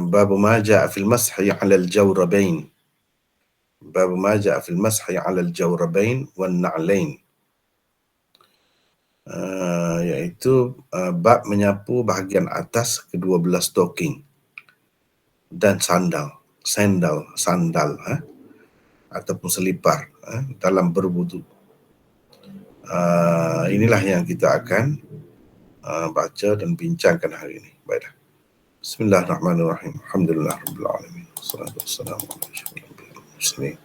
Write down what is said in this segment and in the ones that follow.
Bab ma ja'a fil mashi 'ala al-jawrabain. Bab ma ja'a fil mashi 'ala al-jawrabain wan na'lain. Iaitu bab menyapu bahagian atas kedua belah stoking dan sandal ataupun selipar dalam berwudu. Inilah yang kita akan baca dan bincangkan hari ini. Baiklah. Bismillahirrahmanirrahim. Alhamdulillahirabbil alamin. Wassalatu wassalamu ala asyrafil anbiya'i wal mursalin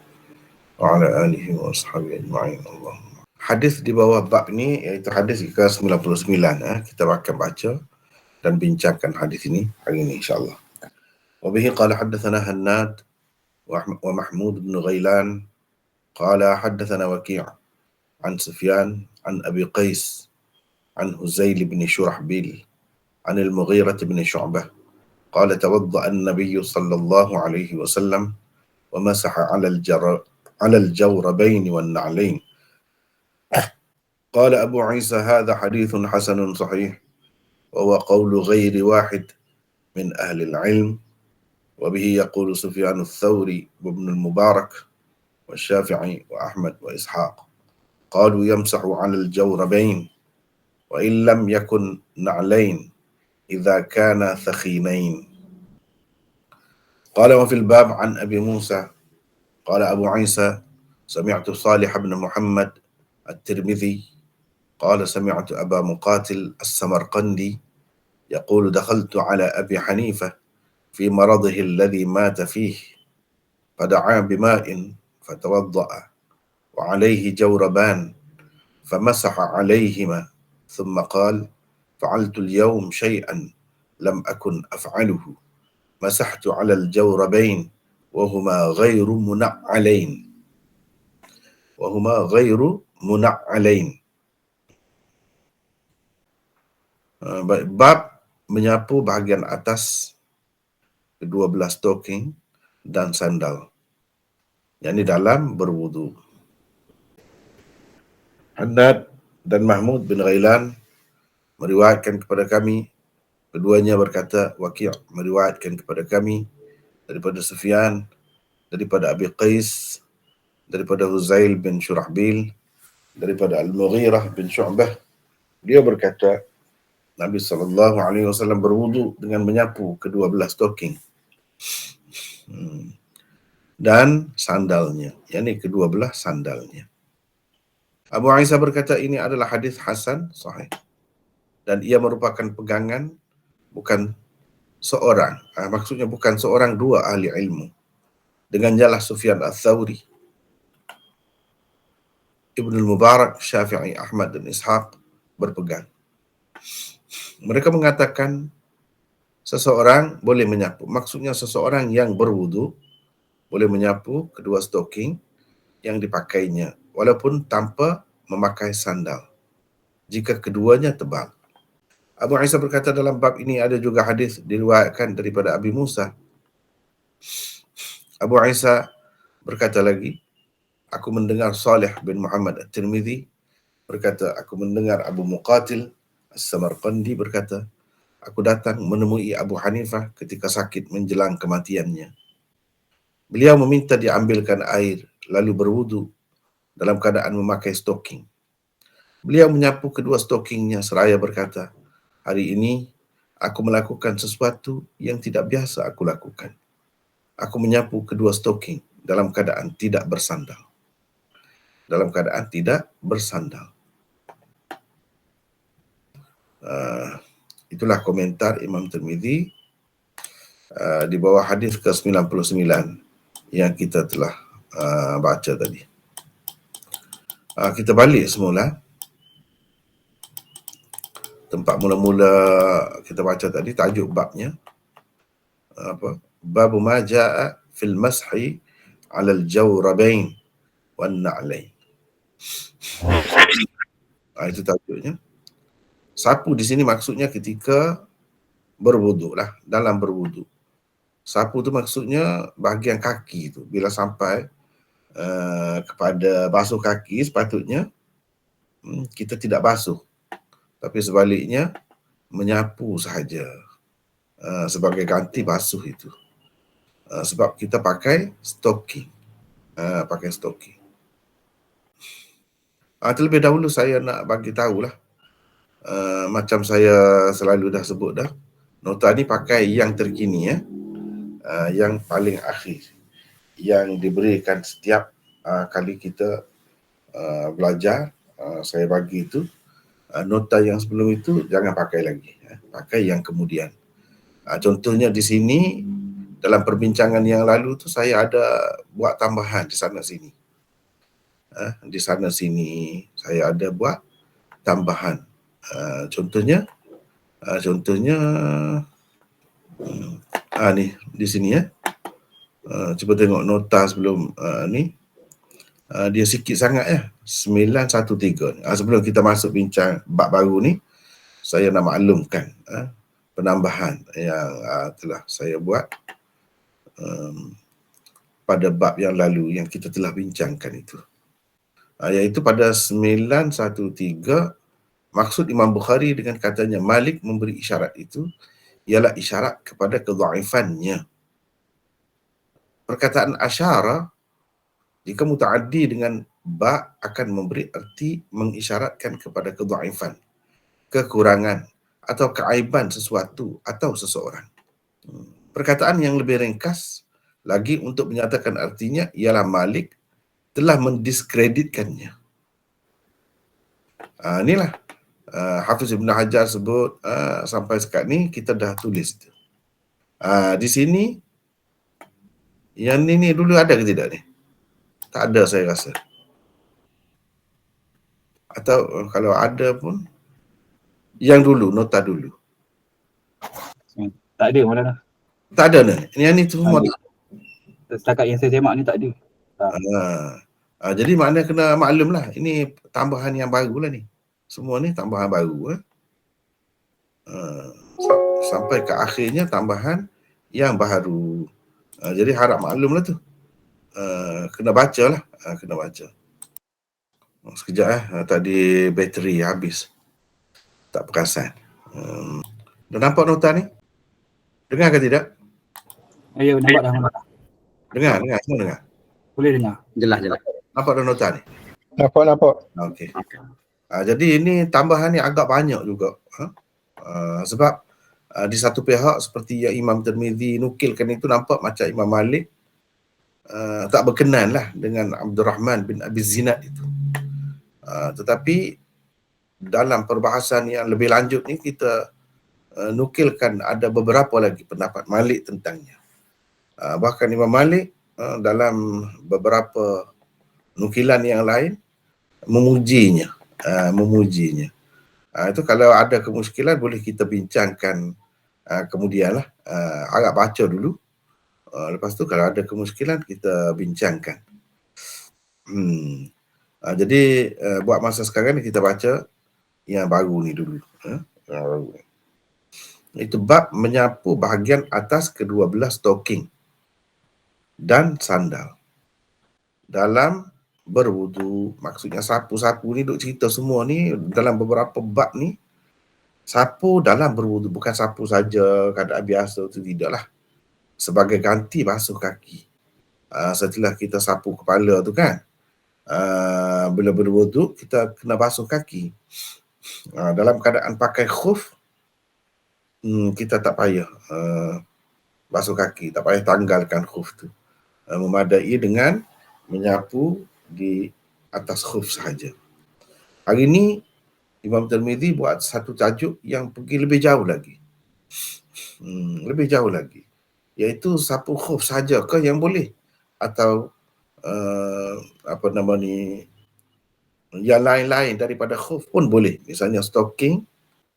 wa ala alihi wa ashabihi ajma'in. Allahumma. Hadis di bawah bab ini iaitu hadis ke-99. Kita akan baca dan bincangkan hadis ini hari ini insya-Allah. Wa bihi qala haddatsana Hannad wa Mahmud bin Ghailan qala haddatsana Waki' an Sufyan an Abi Qais an Huzail bin Shurahbil an al-Mughirah bin Syu'bah qala tawadda'a an-nabiy sallallahu alaihi wasallam wa masaha 'ala al-jawrabain wan na'lain. قال أبو عيسى هذا حديث حسن صحيح وهو قول غير واحد من أهل العلم وبه يقول سفيان الثوري وابن المبارك والشافعي وأحمد وإسحاق قالوا يمسح على الجوربين وإن لم يكن نعلين إذا كان ثخينين. قال وفي الباب عن أبي موسى قال أبو عيسى سمعت صالح بن محمد الترمذي قال سمعت أبا مقاتل السمرقندي يقول دخلت على أبي حنيفة في مرضه الذي مات فيه فدعا بماء فتوضأ وعليه جوربان فمسح عليهما ثم قال فعلت اليوم شيئا لم أكن أفعله مسحت على الجوربين وهما غير منعلين. Bab menyapu bahagian atas kedua belah stoking dan sandal, yakni dalam berwudu. Hannad dan Mahmud bin Ghailan meriwayatkan kepada kami, keduanya berkata, Waki' meriwayatkan kepada kami daripada Sufyan, daripada Abi Qais, daripada Huzail bin Shurahbil, daripada Al-Mughirah bin Syu'bah. Dia berkata, Nabi SAW berwudu dengan menyapu kedua belah stoking dan sandalnya, yakni kedua belah sandalnya. Abu Isa berkata ini adalah hadis hasan sahih dan ia merupakan pegangan bukan seorang, maksudnya bukan seorang, dua ahli ilmu. Dengan jalah Sufyan al-Thawri, Ibn al-Mubarak, Syafi'i, Ahmad dan Ishaq berpegang. Mereka mengatakan seseorang boleh menyapu. Maksudnya seseorang yang berwudu boleh menyapu kedua stoking yang dipakainya walaupun tanpa memakai sandal jika keduanya tebal. Abu Isa berkata dalam bab ini ada juga hadis diriwayatkan daripada Abi Musa. Abu Isa berkata lagi, aku mendengar Salih bin Muhammad At-Tirmidhi berkata, aku mendengar Abu Muqatil As-Samarqandi berkata, aku datang menemui Abu Hanifah ketika sakit menjelang kematiannya. Beliau meminta diambilkan air lalu berwudu dalam keadaan memakai stoking. Beliau menyapu kedua stokingnya seraya berkata, hari ini aku melakukan sesuatu yang tidak biasa aku lakukan. Aku menyapu kedua stoking dalam keadaan tidak bersandal. Itulah komentar Imam Tirmidzi di bawah hadis ke-99 yang kita telah baca tadi. Kita balik semula tempat mula-mula kita baca tadi, tajuk babnya Bab ma ja'a fil mashi 'ala al-jawrabain wan na'lain. Itu tajuknya. Sapu di sini maksudnya ketika berwudu lah, dalam berwudu. Sapu tu maksudnya bahagian kaki tu. Bila sampai kepada basuh kaki, sepatutnya kita tidak basuh, tapi sebaliknya menyapu sahaja. sebagai ganti basuh itu. Sebab kita pakai stocking. Pakai stocking. Terlebih dahulu saya nak bagi tahulah, macam saya selalu dah sebut dah, nota ni pakai yang terkini ya, yang paling akhir, yang diberikan setiap kali kita belajar. Saya bagi itu, nota yang sebelum itu jangan pakai lagi, pakai yang kemudian. Contohnya di sini dalam perbincangan yang lalu tu saya ada buat tambahan di sana sini. Di sana sini saya ada buat tambahan. Contohnya ni di sini ya. Cuba tengok nota sebelum ni. Dia sikit sangat ya, 913. Sebelum kita masuk bincang bab baru ni, saya nak maklumkan penambahan yang telah saya buat pada bab yang lalu yang kita telah bincangkan itu. Iaitu pada 913, maksud Imam Bukhari dengan katanya Malik memberi isyarat itu ialah isyarat kepada kedhaifannya. Perkataan asyara jika mutaaddi dengan ba akan memberi erti mengisyaratkan kepada kedhaifan, kekurangan atau keaiban sesuatu atau seseorang. Perkataan yang lebih ringkas lagi untuk menyatakan artinya ialah Malik telah mendiskreditkannya. Inilah Hafiz Ibn Hajar sebut sampai sekarang ni kita dah tulis itu. Di sini yang ni dulu ada ke tidak ni? Tak ada saya rasa. Atau kalau ada pun yang dulu, nota dulu. Tak ada Maulana. Tak ada ni. Yang ni semua setakat yang saya semak ni tak ada. Jadi makna kena maklum lah. Ini tambahan yang baru lah ni. Semua ni tambahan baru. Sampai ke akhirnya tambahan yang baru. Jadi harap maklum lah tu. Kena baca lah. Kena baca. Sekejap tadi bateri habis. Tak perasan. Dah nampak nota ni? Dengar ke tidak? Ya, nampak dah. Dengar, semua dengar. Boleh dengar. Jelas. Nampak dah nota ni? Nampak. Okey. Jadi ini tambahan yang agak banyak juga. Sebab di satu pihak seperti yang Imam Tirmizi nukilkan itu nampak macam Imam Malik tak berkenan lah dengan Abdul Rahman bin Abi Zinad itu. Tetapi dalam perbahasan yang lebih lanjut ni kita nukilkan ada beberapa lagi pendapat Malik tentangnya. Bahkan Imam Malik dalam beberapa nukilan yang lain memujinya. Itu kalau ada kemuskilan boleh kita bincangkan kemudian lah. Agak baca dulu. Lepas tu kalau ada kemuskilan kita bincangkan. Jadi buat masa sekarang ni kita baca yang baru ni dulu. Yang baru ni. Itu bab menyapu bahagian atas kedua belah stocking dan sandal dalam berwudu. Maksudnya sapu-sapu ni duk cerita semua ni dalam beberapa bab ni. Sapu dalam berwudu, bukan sapu saja keadaan biasa tu, tidaklah. Sebagai ganti basuh kaki. Setelah kita sapu kepala tu kan, bila berwudu kita kena basuh kaki. Dalam keadaan pakai khuf, kita tak payah basuh kaki, tak payah tanggalkan khuf tu. Memadai dengan menyapu di atas khuf sahaja. Hari ini Imam Tirmizi buat satu tajuk yang pergi lebih jauh lagi. Lebih jauh lagi. Iaitu sapu khuf sahaja ke yang boleh? Atau yang lain-lain daripada khuf pun boleh. Misalnya stocking,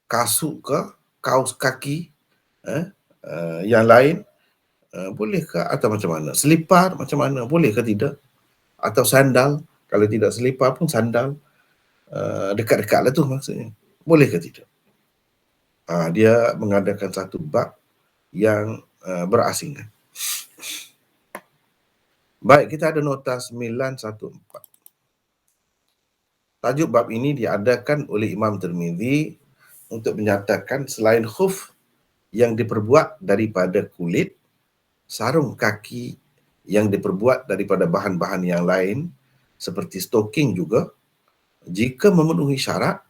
kasut ke, kaos kaki, yang lain boleh ke atau macam mana? Selipar macam mana? Boleh ke tidak? Atau sandal, kalau tidak selipar pun sandal, dekat-dekat lah tu maksudnya. Boleh ke tidak? Dia mengadakan satu bab yang berasingan. Baik, kita ada nota 914. Tajuk bab ini diadakan oleh Imam Tirmizi untuk menyatakan selain khuf yang diperbuat daripada kulit, sarung kaki yang diperbuat daripada bahan-bahan yang lain seperti stoking juga, jika memenuhi syarat,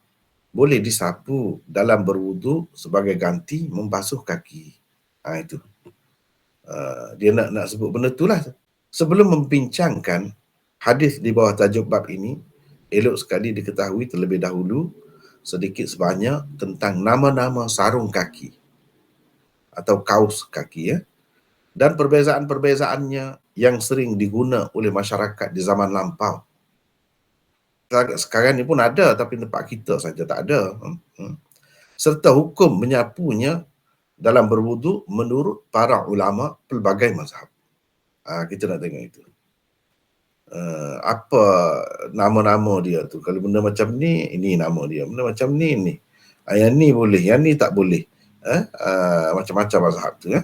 boleh disapu dalam berwudu sebagai ganti membasuh kaki. Itu. Dia nak sebut benda tu lah. Sebelum membincangkan hadis di bawah tajuk bab ini, elok sekali diketahui terlebih dahulu sedikit sebanyak tentang nama-nama sarung kaki atau kaus kaki, ya, dan perbezaan-perbezaannya yang sering diguna oleh masyarakat di zaman lampau. Sekarang ni pun ada, tapi tempat kita saja tak ada. Serta hukum menyapunya dalam berwudu menurut para ulama pelbagai mazhab. Kita nak tengok itu. Apa nama-nama dia tu? Kalau benda macam ni, ini nama dia. Benda macam ni, ni. Yang ni boleh, yang ni tak boleh. Macam-macam mazhab tu, ya.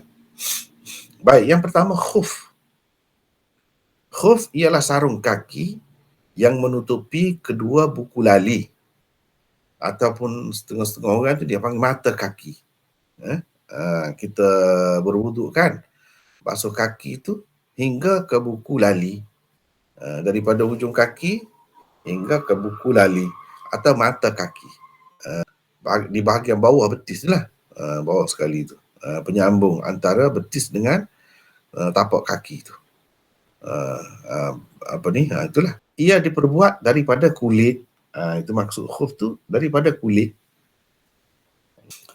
Baik, yang pertama khuf. Khuf ialah sarung kaki yang menutupi kedua buku lali, ataupun setengah-setengah orang tu dia panggil mata kaki. Kita berwuduk kan, basuh kaki tu hingga ke buku lali, daripada hujung kaki hingga ke buku lali atau mata kaki, di bahagian bawah betis lah, bawah sekali tu, penyambung antara betis dengan tapak kaki tu. Itulah. Ia diperbuat daripada kulit. Itu maksud khuf tu, daripada kulit.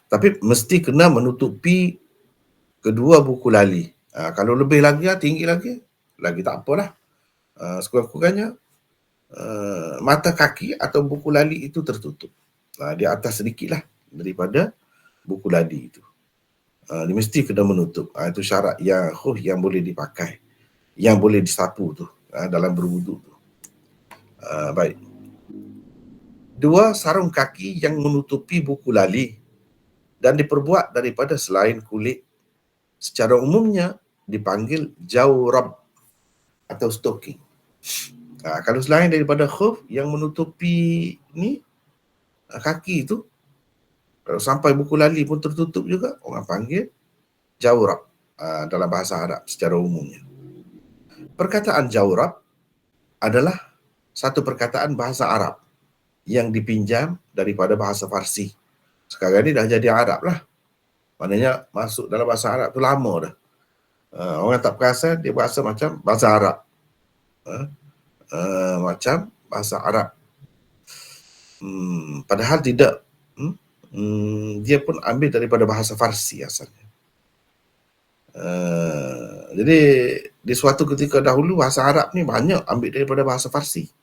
Tapi mesti kena menutupi kedua buku lali. Kalau lebih lagi, tinggi lagi tak apalah. Sekurang-kurangnya mata kaki atau buku lali itu tertutup. Di atas sedikit lah daripada buku lali itu. Dia mesti kena menutup. Itu syarat yang khuf yang boleh dipakai, yang boleh disapu tu dalam berwuduk tu. Baik. Dua, sarung kaki yang menutupi buku lali dan diperbuat daripada selain kulit, secara umumnya dipanggil jawrab atau stoking. Kalau selain daripada khuf yang menutupi ni kaki tu, kalau sampai buku lali pun tertutup juga, orang panggil jawrab dalam bahasa Arab secara umumnya. Perkataan jawrab adalah satu perkataan bahasa Arab yang dipinjam daripada bahasa Farsi. Sekarang ni dah jadi Arab lah. Maknanya masuk dalam bahasa Arab tu lama dah. Orang tak perasan, dia berasa macam bahasa Arab. Macam bahasa Arab. Padahal tidak. Dia pun ambil daripada bahasa Farsi asalnya. Jadi di suatu ketika dahulu bahasa Arab ni banyak ambil daripada bahasa Farsi.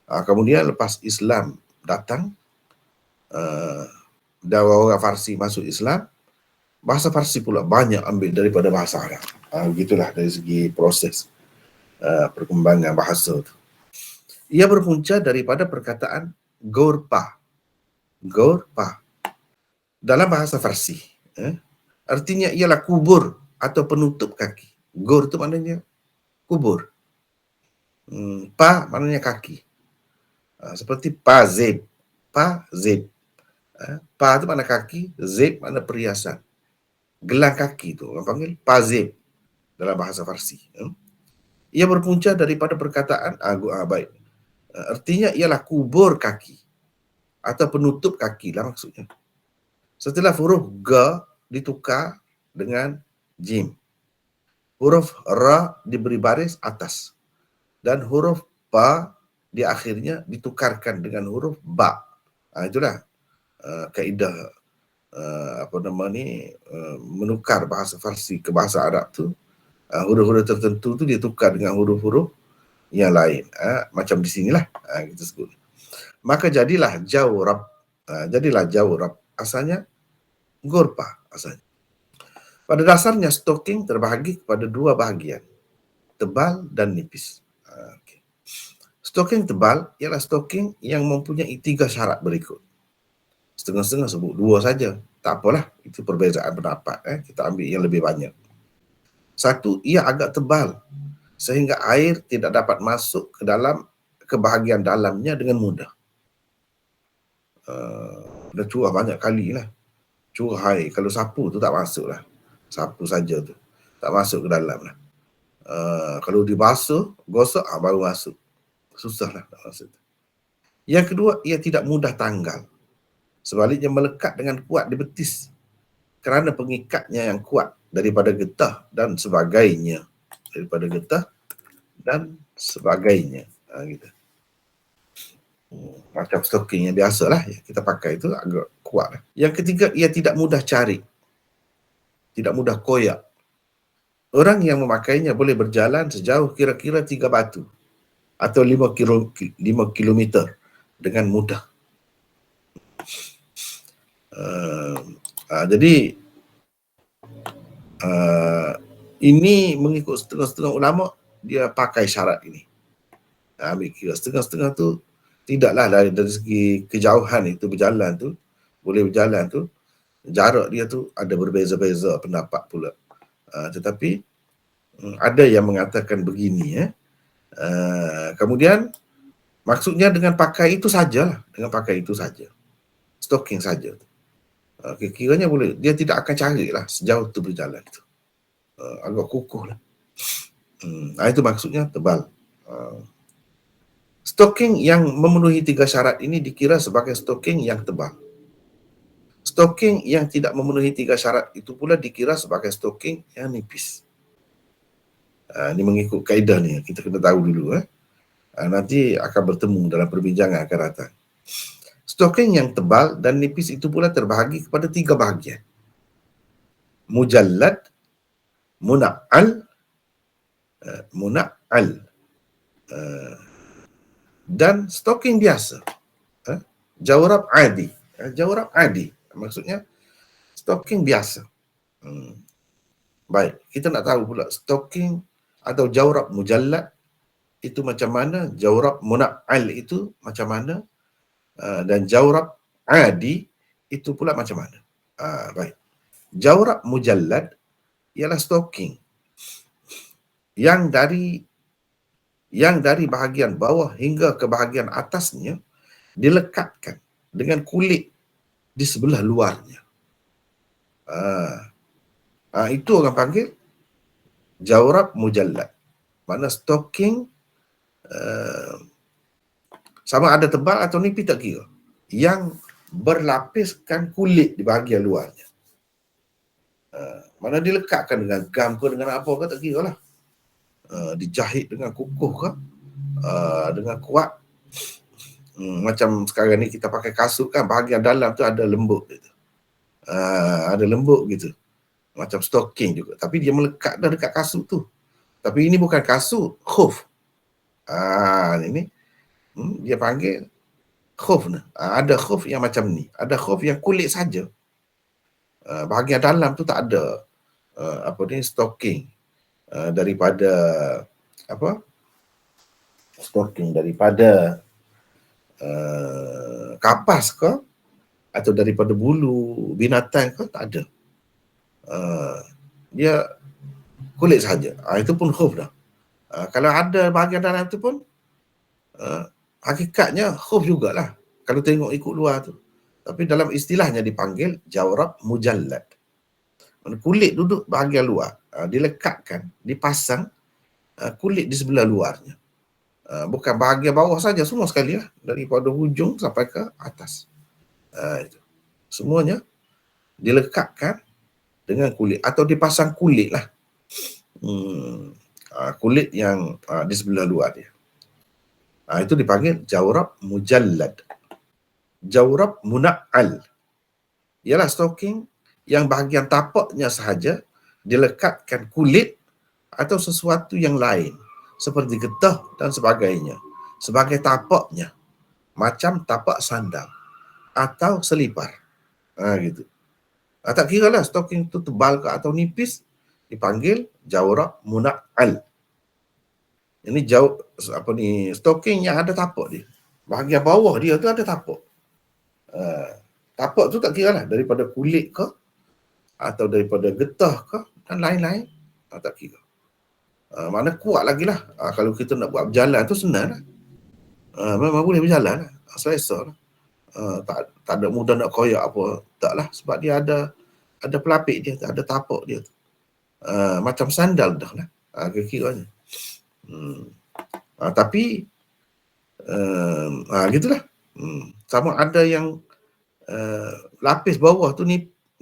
Kemudian lepas Islam datang, dan orang Farsi masuk Islam, bahasa Farsi pula banyak ambil daripada bahasa Arab. Begitulah dari segi proses perkembangan bahasa tu. Ia berpunca daripada perkataan gorpa. Gorpa dalam bahasa Farsi, artinya ialah kubur atau penutup kaki. Gor tu maknanya kubur. Pa maknanya kaki. Seperti pazib. Pazib. Pa tu makna kaki, zib makna perhiasan. Gelang kaki tu orang panggil pazib dalam bahasa Farsi. Ia berpunca daripada perkataan baik. Artinya ialah kubur kaki atau penutup kaki lah maksudnya. Setelah huruf ga ditukar dengan jim, huruf ra diberi baris atas, dan huruf ba di akhirnya ditukarkan dengan huruf ba. Itulah kaedah menukar bahasa Farsi ke bahasa Arab tu. Huruf-huruf tertentu tu dia tukar dengan huruf-huruf yang lain. Macam di sinilah kita sebut. Maka jadilah jawrab. Asalnya gorpa asalnya. Pada dasarnya stoking terbahagi kepada dua bahagian, tebal dan nipis. Stoking tebal ialah stoking yang mempunyai 3 syarat berikut. Setengah-setengah sebut 2 saja. Tak apalah, itu perbezaan pendapat. Kita ambil yang lebih banyak. 1, ia agak tebal sehingga air tidak dapat masuk ke bahagian dalamnya dengan mudah. Dah curah banyak kali lah. curai. Kalau sapu tu tak masuk lah. Sapu saja tu tak masuk ke dalam lah. Kalau dibasuh, gosok, baru masuk. Susah lah tak masuk. Yang kedua, ia tidak mudah tanggal. Sebaliknya melekat dengan kuat di betis kerana pengikatnya yang kuat daripada getah dan sebagainya. Daripada getah dan sebagainya. Gitu. Macam stocking yang biasalah yang kita pakai itu agak kuat lah. Yang ketiga, ia tidak mudah cari. Tidak mudah koyak. Orang yang memakainya boleh berjalan sejauh kira-kira 3 batu atau 5 kilometer dengan mudah. Jadi ini mengikut setengah-setengah ulama, dia pakai syarat ini. Ambil kira setengah-setengah tu tidaklah dari segi kejauhan itu berjalan tu, boleh berjalan tu, jarak dia tu ada berbeza-beza pendapat pula. Tetapi ada yang mengatakan begini. Kemudian maksudnya dengan pakai itu sajalah, dengan pakai itu saja, stocking saja. Kiranya boleh, dia tidak akan carilah sejauh tu berjalan tu. Agak kukuh lah. Itu maksudnya tebal. Stocking yang memenuhi 3 syarat ini dikira sebagai stocking yang tebal. Stocking yang tidak memenuhi 3 syarat itu pula dikira sebagai stocking yang nipis. Ini mengikut kaedah ni, kita kena tahu dulu. Nanti akan bertemu dalam perbincangan akan datang. Stocking yang tebal dan nipis itu pula terbahagi kepada 3 bahagian. Mujallad, muna'al, dan stocking biasa. Jawrab adi. Jawrab adi. Maksudnya stocking biasa. Baik, kita nak tahu pula stocking atau jawrab mujallad itu macam mana, jawrab muna'al itu macam mana, dan jawrab adi itu pula macam mana. Baik. Jawrab mujallad ialah stocking yang dari bahagian bawah hingga ke bahagian atasnya dilekatkan dengan kulit di sebelah luarnya. Itu orang panggil jawrab mujallad. Mana stocking sama ada tebal atau nipis tak kira, yang berlapiskan kulit di bahagian luarnya. Mana dilekatkan dengan gam ke, dengan apa ke, tak kira lah. Dijahit dengan kukuh ke, dengan kuat. Macam sekarang ni kita pakai kasut kan, bahagian dalam tu ada lembut gitu. Ada lembut gitu. Macam stocking juga. Tapi dia melekat dah dekat kasut tu. Tapi ini bukan kasut, khuf. Ini dia panggil khuf. Ada khuf yang macam ni. Ada khuf yang kulit saja. Bahagian dalam tu tak ada stocking daripada stocking daripada kapas ke atau daripada bulu binatang ke, tak ada. Dia kulit saja. Itu pun khuf dah. Kalau ada bahagian dalam tu pun hakikatnya khuf jugalah kalau tengok ikut luar tu. Tapi dalam istilahnya dipanggil jawrab mujallad. Kulit duduk bahagian luar, dilekatkan, dipasang kulit di sebelah luarnya. Bukan bahagian bawah saja, semua sekali lah, daripada hujung sampai ke atas. Itu. Semuanya dilekatkan dengan kulit atau dipasang kulit lah. Kulit yang di sebelah luar dia. Itu dipanggil jawrab mujallad. Jawrab muna'al ialah stocking yang bahagian tapaknya sahaja dilekatkan kulit atau sesuatu yang lain seperti getah dan sebagainya sebagai tapaknya, macam tapak sandal atau selipar. Gitu. Tak kira lah stocking tu tebal ke atau nipis, dipanggil jawrab muna'al. Ini stocking yang ada tapak dia. Bahagian bawah dia tu ada tapak. Tapak tu tak kira lah daripada kulit ke atau daripada getah ke dan lain-lain. Tak kira. Mana kuat lagi lah. Kalau kita nak buat berjalan tu senang lah. Memang boleh berjalan lah. Selesa lah. tak ada mudah nak koyak apa. Taklah, sebab dia ada pelapik dia, ada tapak dia. Macam sandal dah lah kira-kiranya. Tapi gitulah. Sama ada yang lapis bawah tu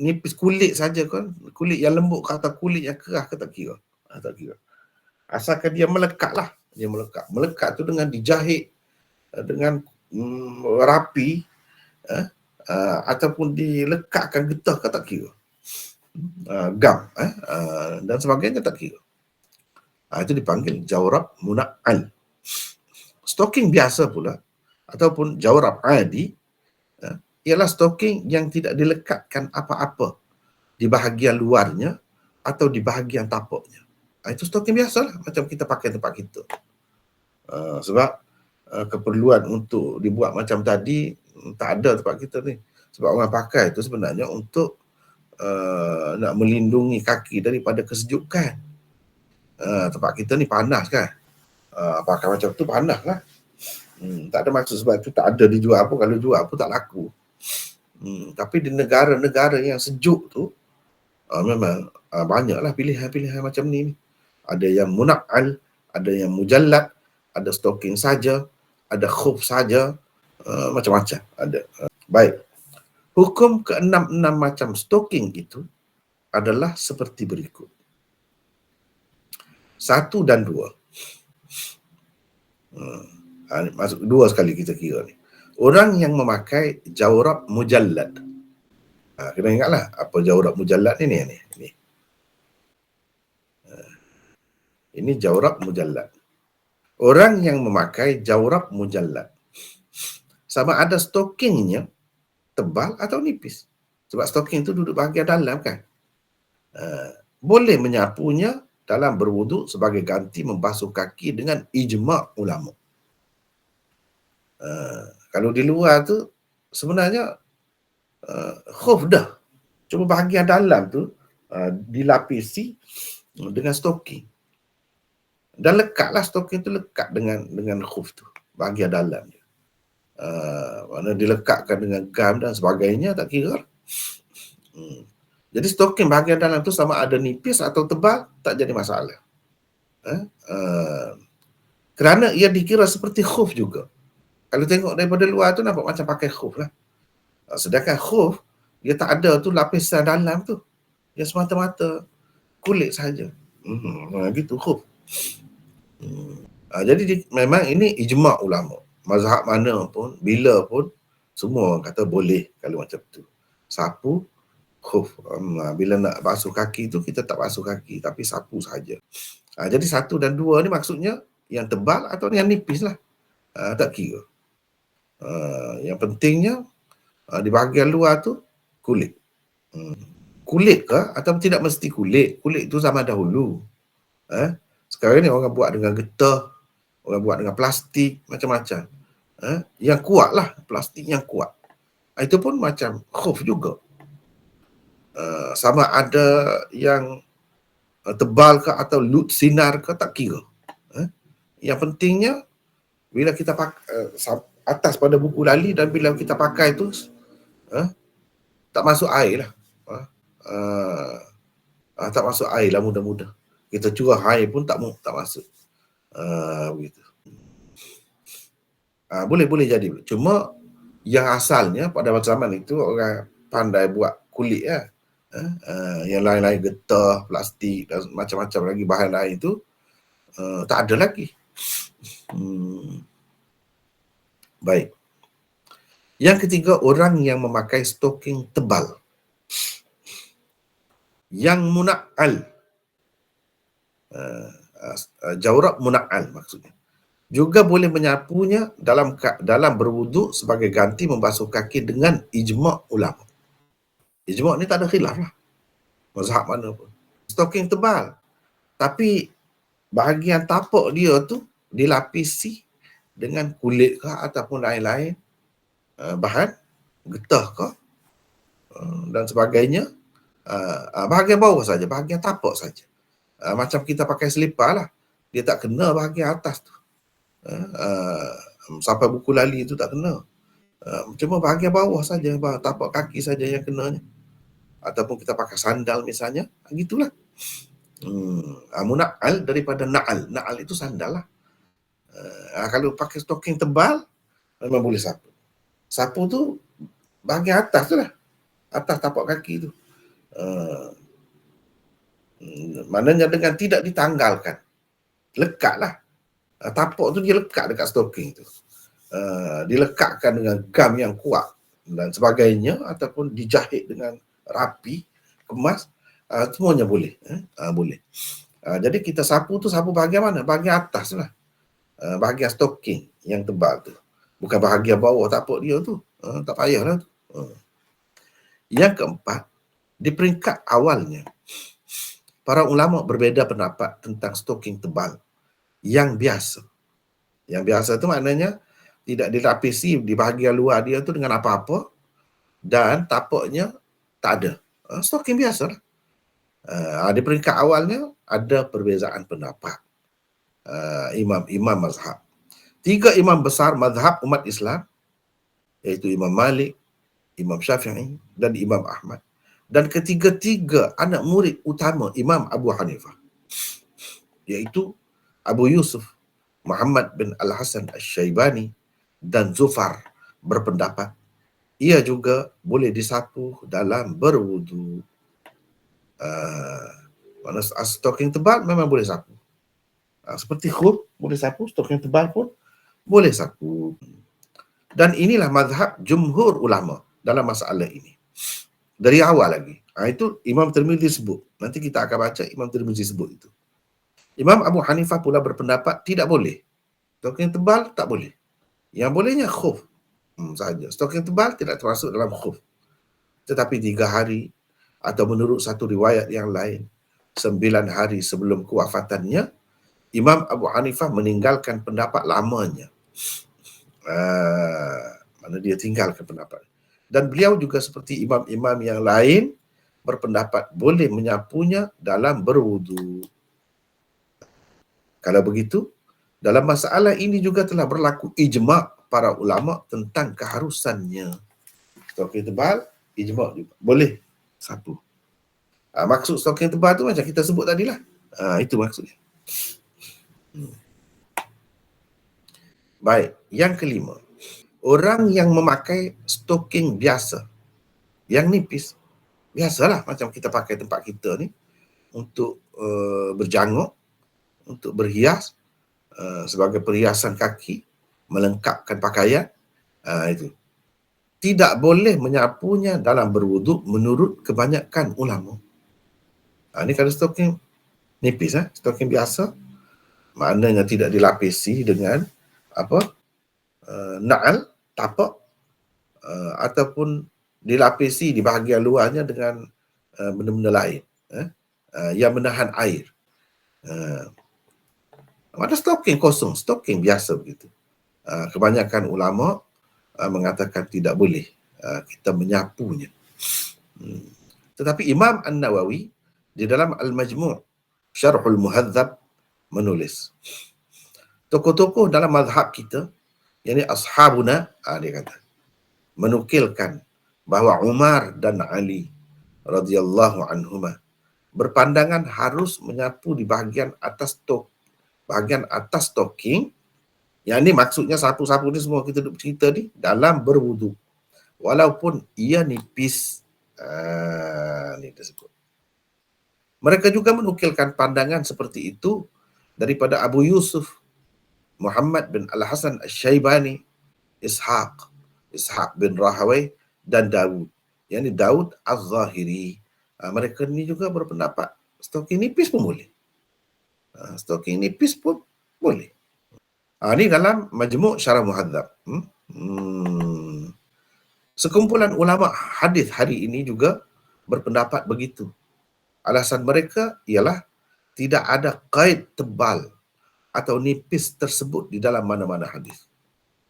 nipis kulit saja kan, kulit yang lembut ke atau kulit yang keras ke, tak kira. Tak kira. Asalkan dia melekat lah. Dia melekat tu dengan dijahit dengan rapi, ataupun dilekatkan getah ke, tak kira. Gam dan sebagainya, tak kira. Itu dipanggil jawrab muna'al. Stocking biasa pula ataupun jawrab adi ialah stocking yang tidak dilekatkan apa-apa di bahagian luarnya atau di bahagian tapaknya. Itu stocking biasa lah, macam kita pakai tempat kita. Sebab keperluan untuk dibuat macam tadi tak ada tempat kita ni. Sebab orang pakai itu sebenarnya untuk nak melindungi kaki daripada kesejukan. Tempat kita ni panas kan. Pakai macam tu panas lah. Tak ada maksud, sebab tu tak ada dijual apa. Kalau jual apa tak laku. Tapi di negara-negara yang sejuk tu memang banyaklah pilihan-pilihan macam ni. Ada yang muna'al, ada yang mujallad, ada stocking saja, ada khuf saja, macam-macam ada. Baik. Hukum ke-6 macam stocking itu adalah seperti berikut. 1 dan 2. Masuk 2 sekali kita kira ni. Orang yang memakai jawrab mujallad. Kena ingatlah apa jawrab mujallad ni. Ini jawrab mujallad. Orang yang memakai jawrab mujallad, sama ada stockingnya tebal atau nipis. Sebab stocking tu duduk bahagian dalam kan. Boleh menyapunya dalam berwuduk sebagai ganti membasuh kaki dengan ijma' ulama. Kalau di luar tu sebenarnya khuf dah. Cuma bahagian dalam tu dilapisi dengan stocking. Dan lekatlah stocking tu lekat dengan khuf tu, bahagian dalam dia. Mana dilekatkan dengan gam dan sebagainya, tak kira. Jadi stocking bahagian dalam tu sama ada nipis atau tebal, tak jadi masalah. Kerana ia dikira seperti khuf juga. Kalau tengok daripada luar tu nampak macam pakai khuf lah. Sedangkan khuf, dia tak ada tu lapisan dalam tu. Dia semata-mata kulit saja. Gitu khuf. Jadi memang ini ijma' ulama. Mazhab mana pun, bila pun, semua orang kata boleh kalau macam tu. Sapu, khuf. Bila nak basuh kaki tu, kita tak basuh kaki, tapi sapu saja. Jadi 1 dan 2 ni maksudnya yang tebal atau yang nipis lah. Tak kira. Yang pentingnya di bahagian luar tu kulit. Kulit ke atau tidak mesti kulit. Kulit tu zaman dahulu. Sekarang ni orang buat dengan getah, orang buat dengan plastik, macam-macam. Yang kuat lah, plastik yang kuat. Itu pun macam khuf juga. Sama ada yang tebal ke atau lut sinar ke, tak kira. Yang pentingnya bila kita pakai atas pada buku lali dan bila kita pakai tu tak masuk air lah. Tak masuk air lah mudah-mudah. Kita curah air pun tak masuk. Begitu. Boleh jadi. Cuma yang asalnya pada zaman itu orang pandai buat kulit ya. Yang lain-lain getah, plastik dan macam-macam lagi bahan lain itu tak ada lagi. Baik. Yang ketiga, orang yang memakai stocking tebal. Yang muna'al. Jawrab muna'al maksudnya. Juga boleh menyapunya dalam berwuduk sebagai ganti membasuh kaki dengan ijma' ulama. Ijma' ni tak ada khilaf lah. Mazhab mana pun. Stocking tebal. Tapi bahagian tapak dia tu dilapisi dengan kulit ke ataupun lain-lain bahan, getah ke dan sebagainya. Bahagian bawah saja, bahagian tapak saja. Macam kita pakai selipar lah. Dia tak kena bahagian atas tu. Sampai buku lali tu tak kena. Cuma bahagian bawah saja, tapak kaki saja yang kenanya. Ataupun kita pakai sandal misalnya, gitulah. Muna'al daripada na'al. Na'al itu sandal lah. Kalau pakai stocking tebal, memang boleh sapu. Sapu tu bahagian atas tu lah. Atas tapak kaki tu. Maknanya dengan tidak ditanggalkan. Lekat lah. Tapak tu dia lekat dekat stocking tu. Dilekatkan dengan gam yang kuat dan sebagainya, ataupun dijahit dengan rapi, kemas, semuanya boleh. Boleh. Jadi kita sapu tu sapu bahagian mana? Bahagian atas lah. Bahagian stocking yang tebal tu. Bukan bahagian bawah tapak dia tu. Tak payahlah tu. Yang keempat, di peringkat awalnya, para ulama berbeza pendapat tentang stocking tebal yang biasa. Yang biasa tu maknanya tidak dilapisi di bahagian luar dia tu dengan apa-apa dan tapaknya tak ada. Stocking biasa lah. Di peringkat awalnya ada perbezaan pendapat. Imam-imam mazhab. 3 imam besar mazhab umat Islam, iaitu Imam Malik, Imam Syafi'i dan Imam Ahmad. Dan ketiga-tiga anak murid utama Imam Abu Hanifah, iaitu Abu Yusuf, Muhammad bin Al-Hasan Al-Syaibani dan Zufar, berpendapat ia juga boleh disapu dalam berwudu. Stocking tebal memang boleh sapu. Seperti khuf boleh sapu, stocking tebal pun boleh sapu. Dan inilah mazhab jumhur ulama dalam masalah ini. Dari awal lagi. Itu Imam Tirmizi sebut. Nanti kita akan baca Imam Tirmizi sebut itu. Imam Abu Hanifah pula berpendapat tidak boleh. Stocking tebal tak boleh. Yang bolehnya khuf saja. Stocking tebal tidak termasuk dalam khuf. Tetapi 3 hari atau menurut satu riwayat yang lain 9 hari sebelum kewafatannya, Imam Abu Hanifah meninggalkan pendapat lamanya. Mana dia tinggalkan pendapat. Dan beliau juga seperti imam-imam yang lain berpendapat boleh menyapunya dalam berwudu. Kalau begitu, dalam masalah ini juga telah berlaku ijma' para ulama tentang keharusannya. Stocking tebal, ijma' juga. Boleh sapu. Maksud stocking tebal tu macam kita sebut tadilah. Itu maksudnya. Baik, yang kelima. Orang yang memakai stocking biasa, yang nipis, biasalah macam kita pakai tempat kita ni, untuk berjanguk, untuk berhias, sebagai perhiasan kaki, melengkapkan pakaian, itu. Tidak boleh menyapunya dalam berwuduk menurut kebanyakan ulama. Ini kalau stocking nipis, stocking biasa, maknanya tidak dilapisi dengan na'al, tapak, ataupun dilapisi di bahagian luarnya dengan benda-benda lain yang menahan air. Ada stocking kosong, stocking biasa begitu. Kebanyakan ulama mengatakan tidak boleh kita menyapunya. Tetapi Imam An-Nawawi di dalam Al-Majmu' Syarhul Muhadzab menulis, tokoh-tokoh dalam mazhab kita, yakni ashabuna, dia kata, menukilkan bahawa Umar dan Ali radhiyallahu anhuma berpandangan harus menyapu di bahagian atas stocking. Yang ini maksudnya sapu-sapu ni semua kita duk cerita ni dalam berwudu, walaupun ia nipis. Ni disebut. Mereka juga menukilkan pandangan seperti itu daripada Abu Yusuf, Muhammad bin Al-Hasan Al-Syaibani, Ishaq bin Rahawai dan Daud. Yang ini Daud Az-Zahiri. Mereka ni juga berpendapat stocking nipis pun boleh. Stocking nipis pun boleh. Ini dalam Majmu' Syarah Muhadzab. Sekumpulan ulama hadis hari ini juga berpendapat begitu. Alasan mereka ialah tidak ada qaid tebal atau nipis tersebut di dalam mana-mana hadis.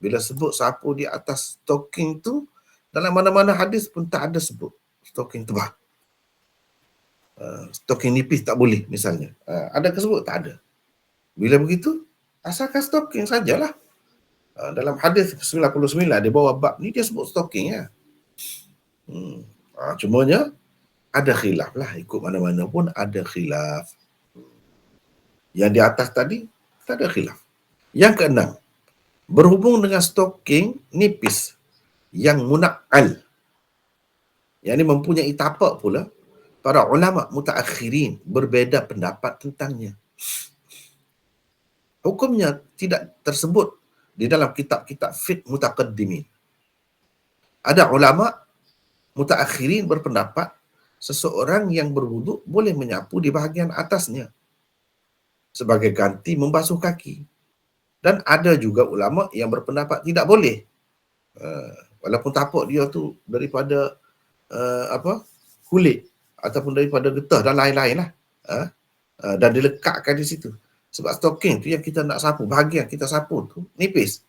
Bila sebut sapu di atas stocking tu, dalam mana-mana hadis pun tak ada sebut stocking tebal. Stocking nipis tak boleh misalnya. Ada ke sebut? Tak ada. Bila begitu, asalkan stocking sajalah. Dalam hadis 99 dia bawa bab ni, dia sebut stalking ya. Cumanya ada khilaf lah, ikut mana-mana pun ada khilaf. Yang di atas tadi tak ada khilaf. Yang keenam, berhubung dengan stalking nipis yang munakal, yang ini mempunyai tapak pula, para ulama mutaakhirin berbeza pendapat tentangnya. Hukumnya tidak tersebut di dalam kitab-kitab fiqh mutaqaddimin. Ada ulama mutaakhirin berpendapat seseorang yang berwuduk boleh menyapu di bahagian atasnya sebagai ganti membasuh kaki. Dan ada juga ulama yang berpendapat tidak boleh. Walaupun tapak dia tu daripada kulit ataupun daripada getah dan lain-lain lah. Dan dilekatkan di situ. Sebab stocking tu yang kita nak sapu, bahagian kita sapu tu nipis.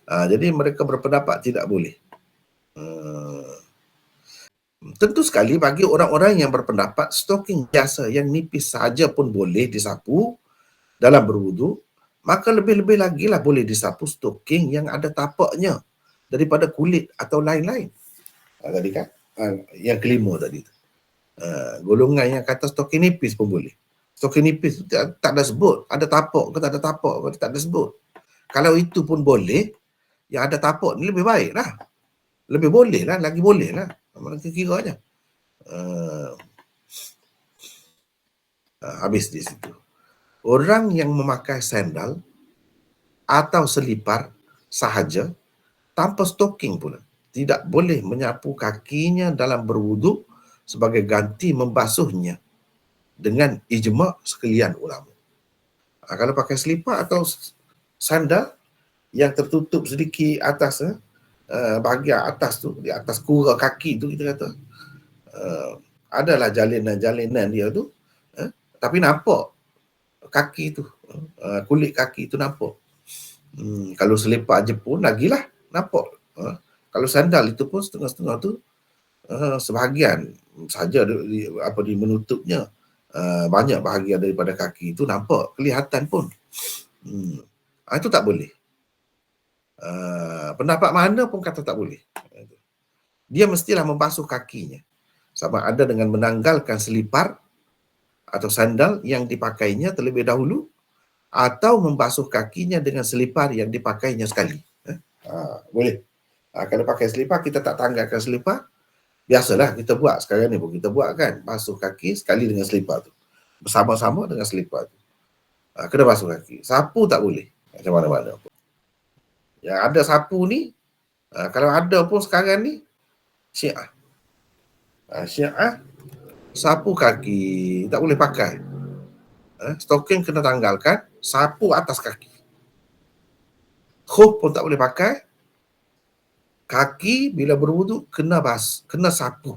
Jadi mereka berpendapat tidak boleh. Tentu sekali bagi orang-orang yang berpendapat stocking biasa yang nipis saja pun boleh disapu dalam berwuduk, maka lebih-lebih lagi lah boleh disapu stocking yang ada tapaknya daripada kulit atau lain-lain. Tadi kan, yang kelima tadi tu. Golongan yang kata stocking nipis pun boleh. Stocking nipis tak ada sebut ada tapak ke tak ada tapak ke, tak ada sebut. Kalau itu pun boleh, yang ada tapak ni lebih baik lah. Lebih boleh lah, lagi boleh lah. Kira-kiranya. Habis di situ. Orang yang memakai sandal atau selipar sahaja tanpa stocking pula tidak boleh menyapu kakinya dalam berwuduk sebagai ganti membasuhnya dengan ijma' sekalian ulama. Kalau pakai selipar atau sandal yang tertutup sedikit atas, bahagian atas tu, di atas kura kaki tu kita kata, adalah jalinan-jalinan dia tu, tapi nampak kaki tu, kulit kaki tu nampak. Kalau selipar je pun lagilah nampak. Kalau sandal itu pun setengah-setengah tu, sebahagian saja di menutupnya, banyak bahagian daripada kaki itu nampak, kelihatan pun. Itu tak boleh. Pendapat mana pun kata tak boleh. Dia mestilah membasuh kakinya, sama ada dengan menanggalkan selipar atau sandal yang dipakainya terlebih dahulu, atau membasuh kakinya dengan selipar yang dipakainya sekali. Boleh. Kalau pakai selipar, kita tak tanggalkan selipar, biasalah kita buat sekarang ni pun kita buat kan, basuh kaki sekali dengan selipar tu, bersama-sama dengan selipar tu. Kena basuh kaki. Sapu tak boleh, macam mana-mana pun. Yang ada sapu ni, kalau ada pun sekarang ni, Syiah. Syiah, sapu kaki tak boleh pakai. Stocking kena tanggalkan, sapu atas kaki. Khuf pun tak boleh pakai. Kaki bila berwuduk kena sapu,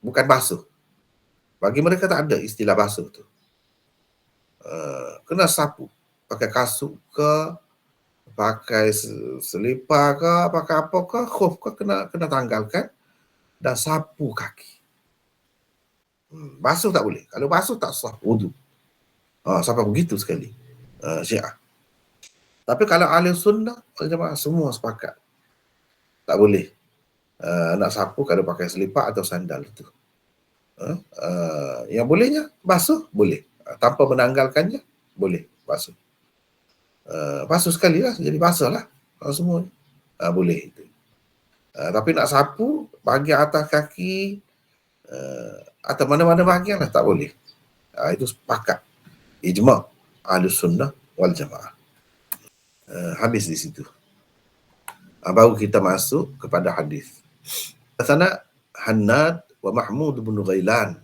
bukan basuh. Bagi mereka tak ada istilah basuh tu. Kena sapu. Pakai kasut ke, pakai selipar ke, pakai apa ke, khuf ke, kena tanggalkan dan sapu kaki. Basuh tak boleh. Kalau basuh tak sah wuduk. Sampai begitu sekali Syiah. Tapi kalau ahli sunnah, semua sepakat tak boleh nak sapu kalau pakai selipar atau sandal itu. Yang bolehnya basuh boleh, tanpa menanggalkannya boleh basuh. Basuh sekali lah, jadi basah lah semua boleh itu. Tapi nak sapu bahagian atas kaki atau mana-mana bahagian lah tak boleh. Itu sepakat ijma' Ahlus Sunnah wal Jamaah. Habis di situ. Baru kita masuk kepada hadis. Sana Hannad wa Mahmud bin Ghailan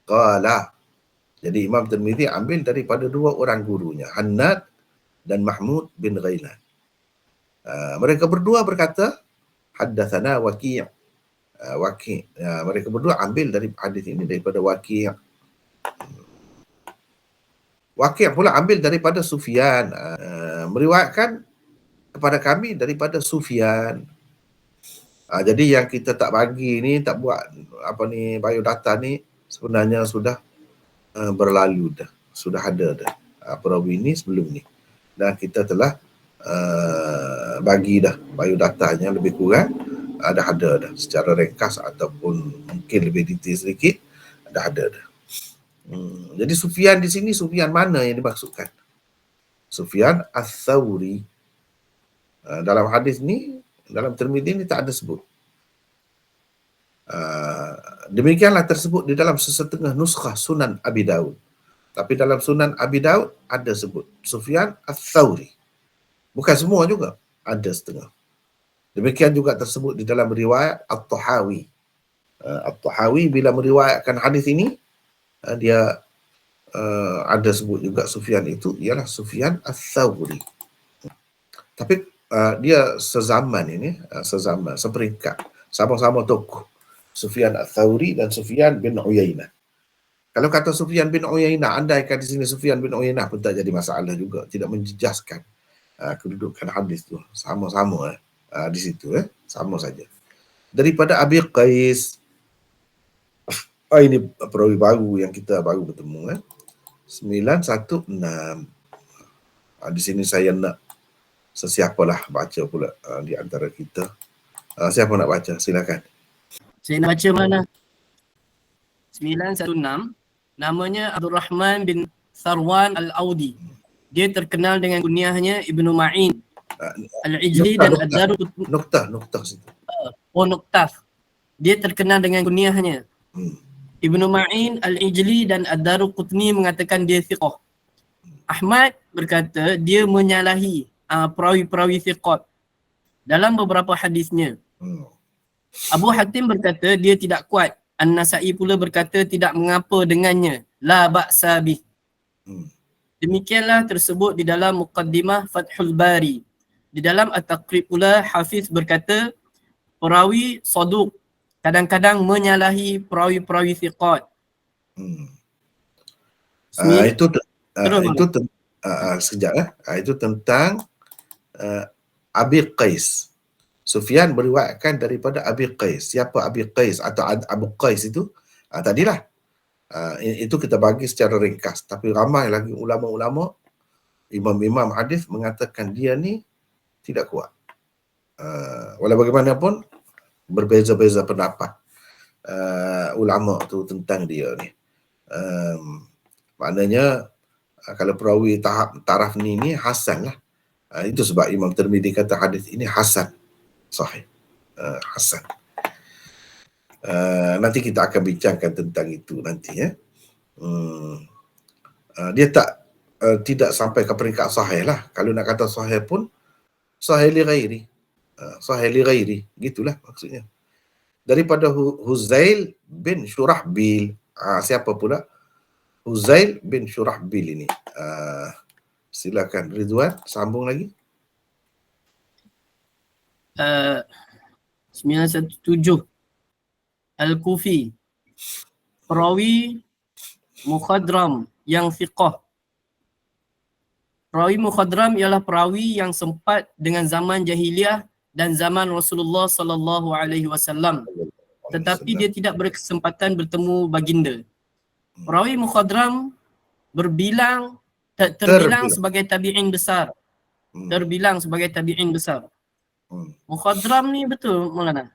qala. Jadi Imam Tirmizi ambil daripada dua orang gurunya, Hannad dan Mahmud bin Ghailan. Mereka berdua berkata, haddatsana Waki'. Mereka berdua ambil dari hadis ini daripada Waki'. Waki' pula ambil daripada Sufyan, meriwayatkan kepada kami daripada Sufyan. Jadi yang kita tak bagi ni, tak buat biodata ni, sebenarnya sudah berlalu dah, sudah ada dah perawi ni sebelum ni, dan kita telah bagi dah biodatanya lebih kurang, dah ada dah secara ringkas ataupun mungkin lebih detail sedikit, dah ada dah. Jadi Sufyan di sini, Sufyan mana yang dimaksudkan? Sufyan Ats-Tsauri. Dalam hadis ni, dalam Tirmidzi ni tak ada sebut. Demikianlah tersebut di dalam sesetengah nuskhah Sunan Abi Daud. Tapi dalam Sunan Abi Daud ada sebut Sufyan Ats-Tsauri. Bukan semua juga, ada setengah. Demikian juga tersebut di dalam riwayat At-Tahawi. At-Tahawi bila meriwayatkan hadis ini, dia ada sebut juga Sufyan itu ialah Sufyan Ats-Tsauri. Tapi dia sezaman ini, sezaman, seperingkat, sama-sama tokoh, Sufyan Ats-Tsauri dan Sufyan bin Uyainah. Kalau kata Sufyan bin Uyainah, andaikan di sini Sufyan bin Uyainah pun tak jadi masalah juga, tidak menjejaskan kedudukan hadis tu, sama-sama di situ, sama saja. Daripada Abi Qais, ini perawi baru yang kita baru bertemu, 916. Di sini saya nak sesiapalah baca pula di antara kita. Siapa nak baca? Silakan. Saya nak baca mana? 916. Namanya Abdul Rahman bin Sarwan Al-Audi. Dia terkenal dengan kunyahnya Ibnu Ma'in Al-Ijli dan Ad-Daruqutni. Noktah situ. Noktah. Dia terkenal dengan kunyahnya. Ibnu Ma'in Al-Ijli dan Ad-Daruqutni mengatakan dia thiqah. Ahmad berkata dia menyalahi perawi-perawi thiqat dalam beberapa hadisnya. Abu Hatim berkata dia tidak kuat. An-Nasa'i pula berkata tidak mengapa dengannya. La ba'sa bih. Demikianlah tersebut di dalam Muqaddimah Fathul Bari. Di dalam At-Taqrib pula Hafiz berkata perawi saduq kadang-kadang menyalahi perawi-perawi thiqat. Itu tentang Abi Qais. Sufyan meriwayatkan daripada Abi Qais. Siapa Abi Qais atau Abu Qais itu? Tadilah. Itu kita bagi secara ringkas. Tapi ramai lagi ulama-ulama, imam-imam hadis mengatakan dia ni tidak kuat. Walau bagaimanapun, berbeza-beza pendapat ulama tu tentang dia ni. Maknanya kalau perawi taraf ni hasan lah. Itu sebab Imam Tirmidzi kata hadis ini hasan, sahih, hasan. Nanti kita akan bincangkan tentang itu nanti, ya. Dia tidak sampai ke peringkat sahih lah. Kalau nak kata sahih pun sahih li ghairi. Sahih li ghairi, gitulah maksudnya. Daripada Huzail bin Shurahbil. Siapa pula Huzail bin Shurahbil ini? Silakan Ridwan, sambung lagi. 917 Al-Kufi, perawi mukhadram yang thiqah. Perawi mukhadram ialah perawi yang sempat dengan zaman jahiliyah dan zaman Rasulullah sallallahu alaihi wasallam, tetapi dia tidak berkesempatan bertemu baginda. Perawi mukhadram terbilang sebagai tabi'in besar. Terbilang sebagai tabi'in besar. Mukhadram ni betul Maulana?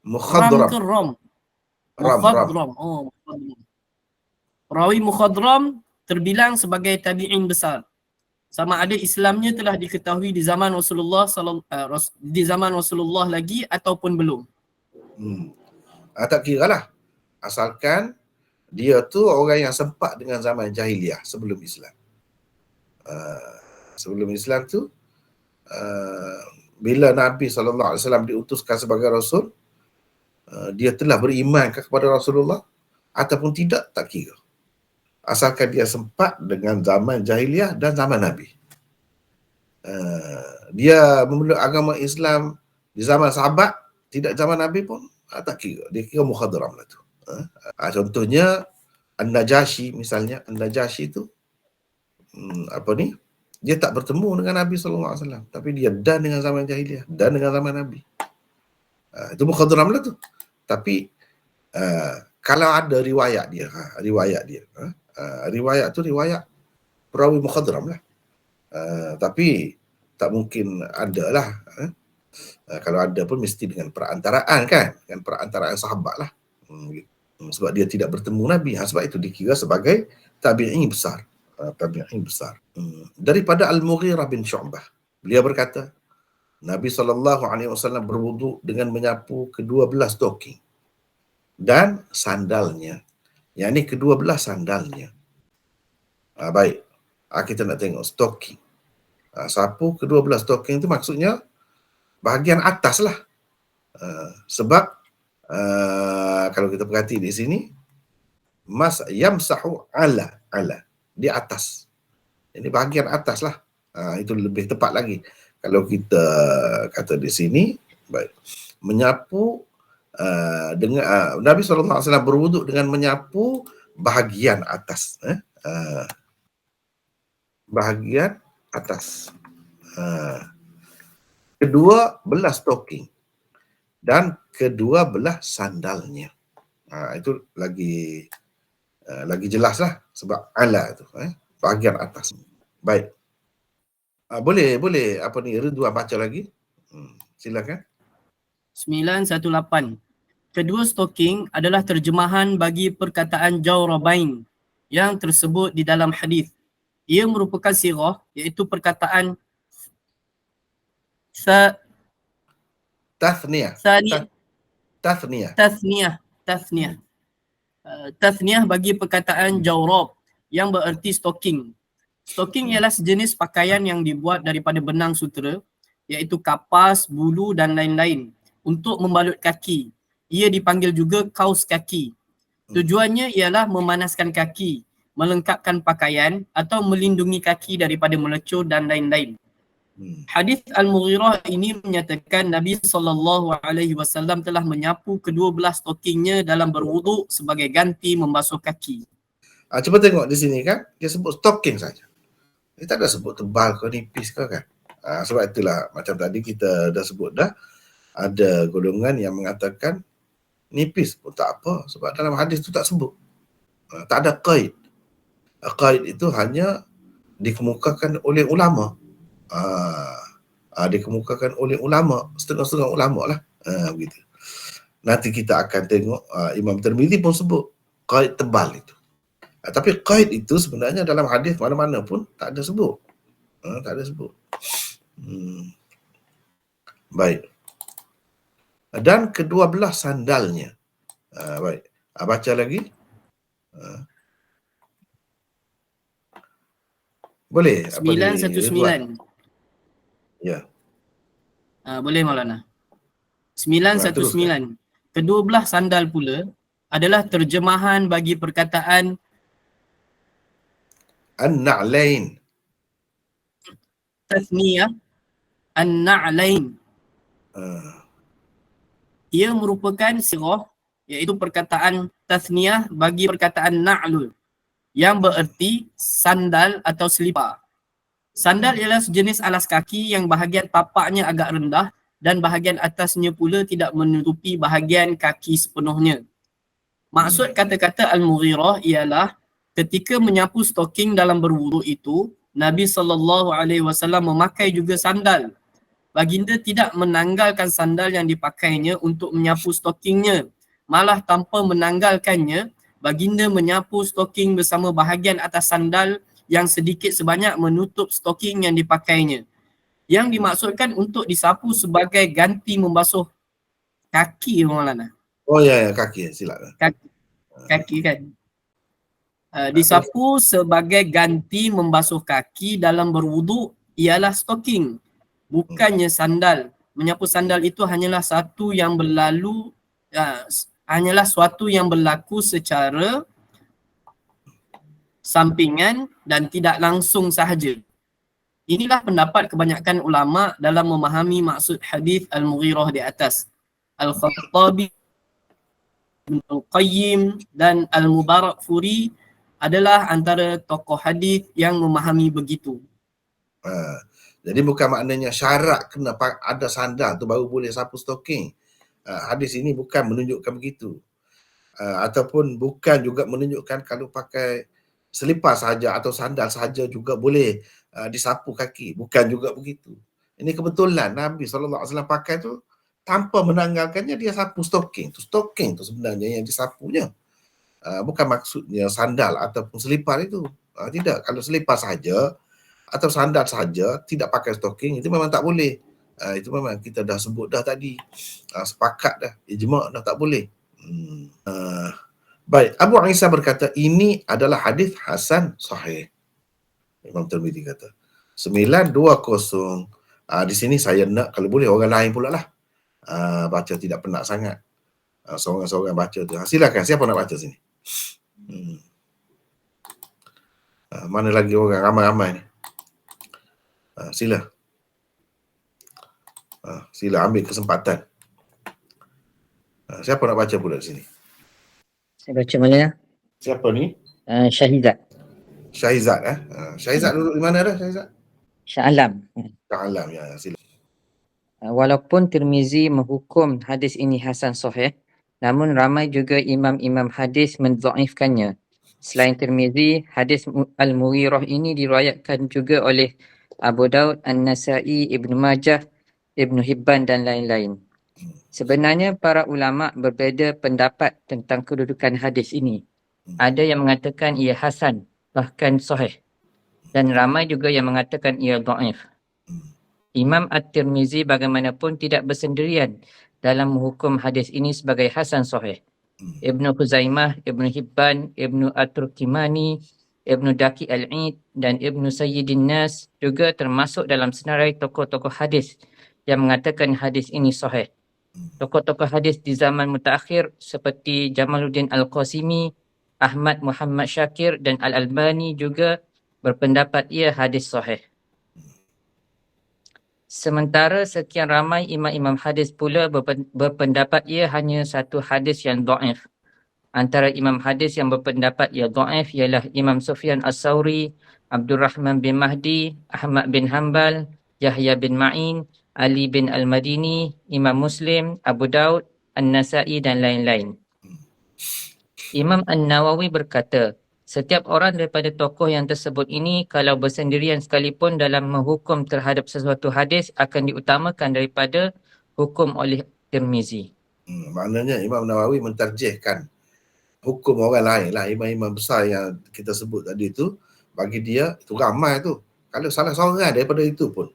Mukhadram. Mukhadram. Mukhadram. Perawi mukhadram terbilang sebagai tabi'in besar. Sama ada Islamnya telah diketahui di zaman Rasulullah lagi ataupun belum. Tak kiralah. Asalkan dia tu orang yang sempat dengan zaman jahiliyah sebelum Islam. Sebelum Islam tu, bila Nabi SAW diutuskan sebagai Rasul, dia telah beriman kepada Rasulullah ataupun tidak, tak kira. Asalkan dia sempat dengan zaman jahiliyah dan zaman Nabi. Dia memeluk agama Islam di zaman sahabat, tidak zaman Nabi pun, tak kira. Dia kira mukhadram lah tu. Contohnya An-Najashi misalnya. An-Najashi tu dia tak bertemu dengan Nabi SAW, tapi dia dan dengan zaman jahiliyah, dan dengan zaman Nabi. Itu mukhadram lah tu. Tapi kalau ada riwayat dia, riwayat tu riwayat perawi mukhadram lah. Tapi tak mungkin ada lah. Kalau ada pun mesti dengan perantaraan kan, dengan perantaraan sahabat lah. Sebab dia tidak bertemu Nabi, sebab itu dikira sebagai tabi'i besar. Tabi'i besar. Daripada Al-Mughirah bin Syu'bah, beliau berkata, Nabi SAW berwuduk dengan menyapu kedua belah stoking dan sandalnya. Yang ni kedua belah sandalnya. Baik, kita nak tengok stoking. Sapu kedua belah stoking itu maksudnya bahagian atas lah. Sebab kalau kita perhati di sini, mas yamsahu ala di atas. Ini bahagian atas lah. Itu lebih tepat lagi. Kalau kita kata di sini, baik, menyapu dengan Nabi SAW berwuduk dengan menyapu bahagian atas. Bahagian atas. Kedua belah stoking dan kedua belah sandalnya. Itu lagi jelas lah, sebab ala tu bahagian atas. Baik. Boleh apa ni, Ridwan baca lagi? Silakan. 918. Kedua stoking adalah terjemahan bagi perkataan jawrabain yang tersebut di dalam hadis. Ia merupakan sirah, iaitu perkataan Tathniyah. Tathniyah bagi perkataan jawrab yang bererti stoking. Stoking ialah sejenis pakaian yang dibuat daripada benang sutera, iaitu kapas, bulu dan lain-lain untuk membalut kaki. Ia dipanggil juga kaus kaki. Tujuannya ialah memanaskan kaki, melengkapkan pakaian atau melindungi kaki daripada melecur dan lain-lain. Hadis Al-Mughirah ini menyatakan Nabi SAW telah menyapu kedua belah stokingnya dalam berwuduk sebagai ganti membasuh kaki. Cuba tengok di sini kan, dia sebut stocking saja. Dia tak ada sebut tebal ke nipis ke kan. Sebab itulah macam tadi kita dah sebut dah, ada golongan yang mengatakan nipis pun tak apa, sebab dalam hadis tu tak sebut. Tak ada qaid. Qaid itu hanya dikemukakan oleh ulama. Dikemukakan oleh ulama, setengah-setengah ulama lah. Begitu. Nanti kita akan tengok Imam Tirmizi pun sebut qaid tebal itu. Tapi qaid itu sebenarnya dalam hadis mana-mana pun tak ada sebut. Tak ada sebut. Baik. Dan kedua belah sandalnya. Baik. Baca lagi. Boleh? 919. Ya. Boleh Maulana. 919. Kedua belah sandal pula adalah terjemahan bagi perkataan An-na'lain. tasniyah an-na'lain. Ia merupakan sirah, iaitu perkataan tasniyah bagi perkataan na'lul yang bererti sandal atau selipar. Sandal ialah sejenis alas kaki yang bahagian tapaknya agak rendah dan bahagian atasnya pula tidak menutupi bahagian kaki sepenuhnya. Maksud kata-kata Al-Mughirah ialah ketika menyapu stoking dalam berwuduk itu, Nabi SAW memakai juga sandal. Baginda tidak menanggalkan sandal yang dipakainya untuk menyapu stokingnya. Malah tanpa menanggalkannya, baginda menyapu stoking bersama bahagian atas sandal yang sedikit sebanyak menutup stoking yang dipakainya. Yang dimaksudkan untuk disapu sebagai ganti membasuh kaki, Maulana. Oh ya, kaki, silakan. Kaki kan. Disapu sebagai ganti membasuh kaki dalam berwuduk ialah stoking, bukannya sandal. Menyapu sandal itu hanyalah suatu yang berlaku secara sampingan dan tidak langsung sahaja. Inilah pendapat kebanyakan ulama dalam memahami maksud hadis Al-Mughirah di atas. Al-Khattabi, Ibn Al-Qayyim dan Al-Mubarakfuri adalah antara tokoh hadis yang memahami begitu. Jadi bukan maknanya syarat kena ada sandal tu baru boleh sapu stoking. Hadis ini bukan menunjukkan begitu. Ataupun bukan juga menunjukkan kalau pakai selipar sahaja atau sandal sahaja juga boleh disapu kaki. Bukan juga begitu. Ini kebetulan Nabi SAW pakai tu tanpa menanggalkannya, dia sapu stocking tu. Stocking tu sebenarnya yang disapunya. Bukan maksudnya sandal ataupun selipar itu. Tidak, kalau selipar saja atau sandal saja tidak pakai stocking itu memang tak boleh. Itu memang kita dah sebut dah tadi. Sepakat dah, ijma' dah tak boleh. Baik, Abu Isa berkata ini adalah hadis hasan sahih. Imam Tirmizi kata 920. Di sini saya nak kalau boleh orang lain pula lah baca, tidak penat sangat. Seorang-seorang baca tu. Silakan, siapa nak baca sini? Mana lagi orang ramai-ramai ni? Sila. Sila ambil kesempatan. Siapa nak baca pula di sini? Saya baca mana? Siapa ni? Syahizat. Syahizat. Syahizat duduk di mana dah Syahizat? Shah Alam. Shah Alam, ya, sila. Walaupun Tirmizi menghukum hadis ini hasan sahih, namun ramai juga imam-imam hadis mendhaifkannya. Selain Tirmizi, hadis Al-Mughirah ini diriwayatkan juga oleh Abu Daud, An-Nasai, Ibn Majah, Ibn Hibban dan lain-lain. Sebenarnya para ulama berbeza pendapat tentang kedudukan hadis ini. Ada yang mengatakan ia hasan, bahkan sahih. Dan ramai juga yang mengatakan ia dhaif. Imam At-Tirmizi bagaimanapun tidak bersendirian dalam menghukum hadis ini sebagai hasan sahih. Ibnu Khuzaimah, Ibnu Hibban, Ibnu At-Turkimani, Ibnu Daqi Al-Id dan Ibnu Sayyidin Nas juga termasuk dalam senarai tokoh-tokoh hadis yang mengatakan hadis ini sahih. Tokoh-tokoh hadis di zaman mutaakhir seperti Jamaluddin Al-Qasimi, Ahmad Muhammad Syakir dan Al-Albani juga berpendapat ia hadis sahih. Sementara sekian ramai imam-imam hadis pula berpendapat ia hanya satu hadis yang dhaif. Antara imam hadis yang berpendapat ia dhaif ialah Imam Sufyan As-Sauri, Abdul Rahman bin Mahdi, Ahmad bin Hanbal, Yahya bin Ma'in, Ali bin Al-Madini, Imam Muslim, Abu Daud, An-Nasai dan lain-lain. Imam An-Nawawi berkata, setiap orang daripada tokoh yang tersebut ini kalau bersendirian sekalipun dalam menghukum terhadap sesuatu hadis akan diutamakan daripada hukum oleh Tirmizi. Maknanya Imam Nawawi mentarjihkan hukum orang lain lah. Imam-imam besar yang kita sebut tadi tu, bagi dia itu ramai tu. Kalau salah seorang daripada itu pun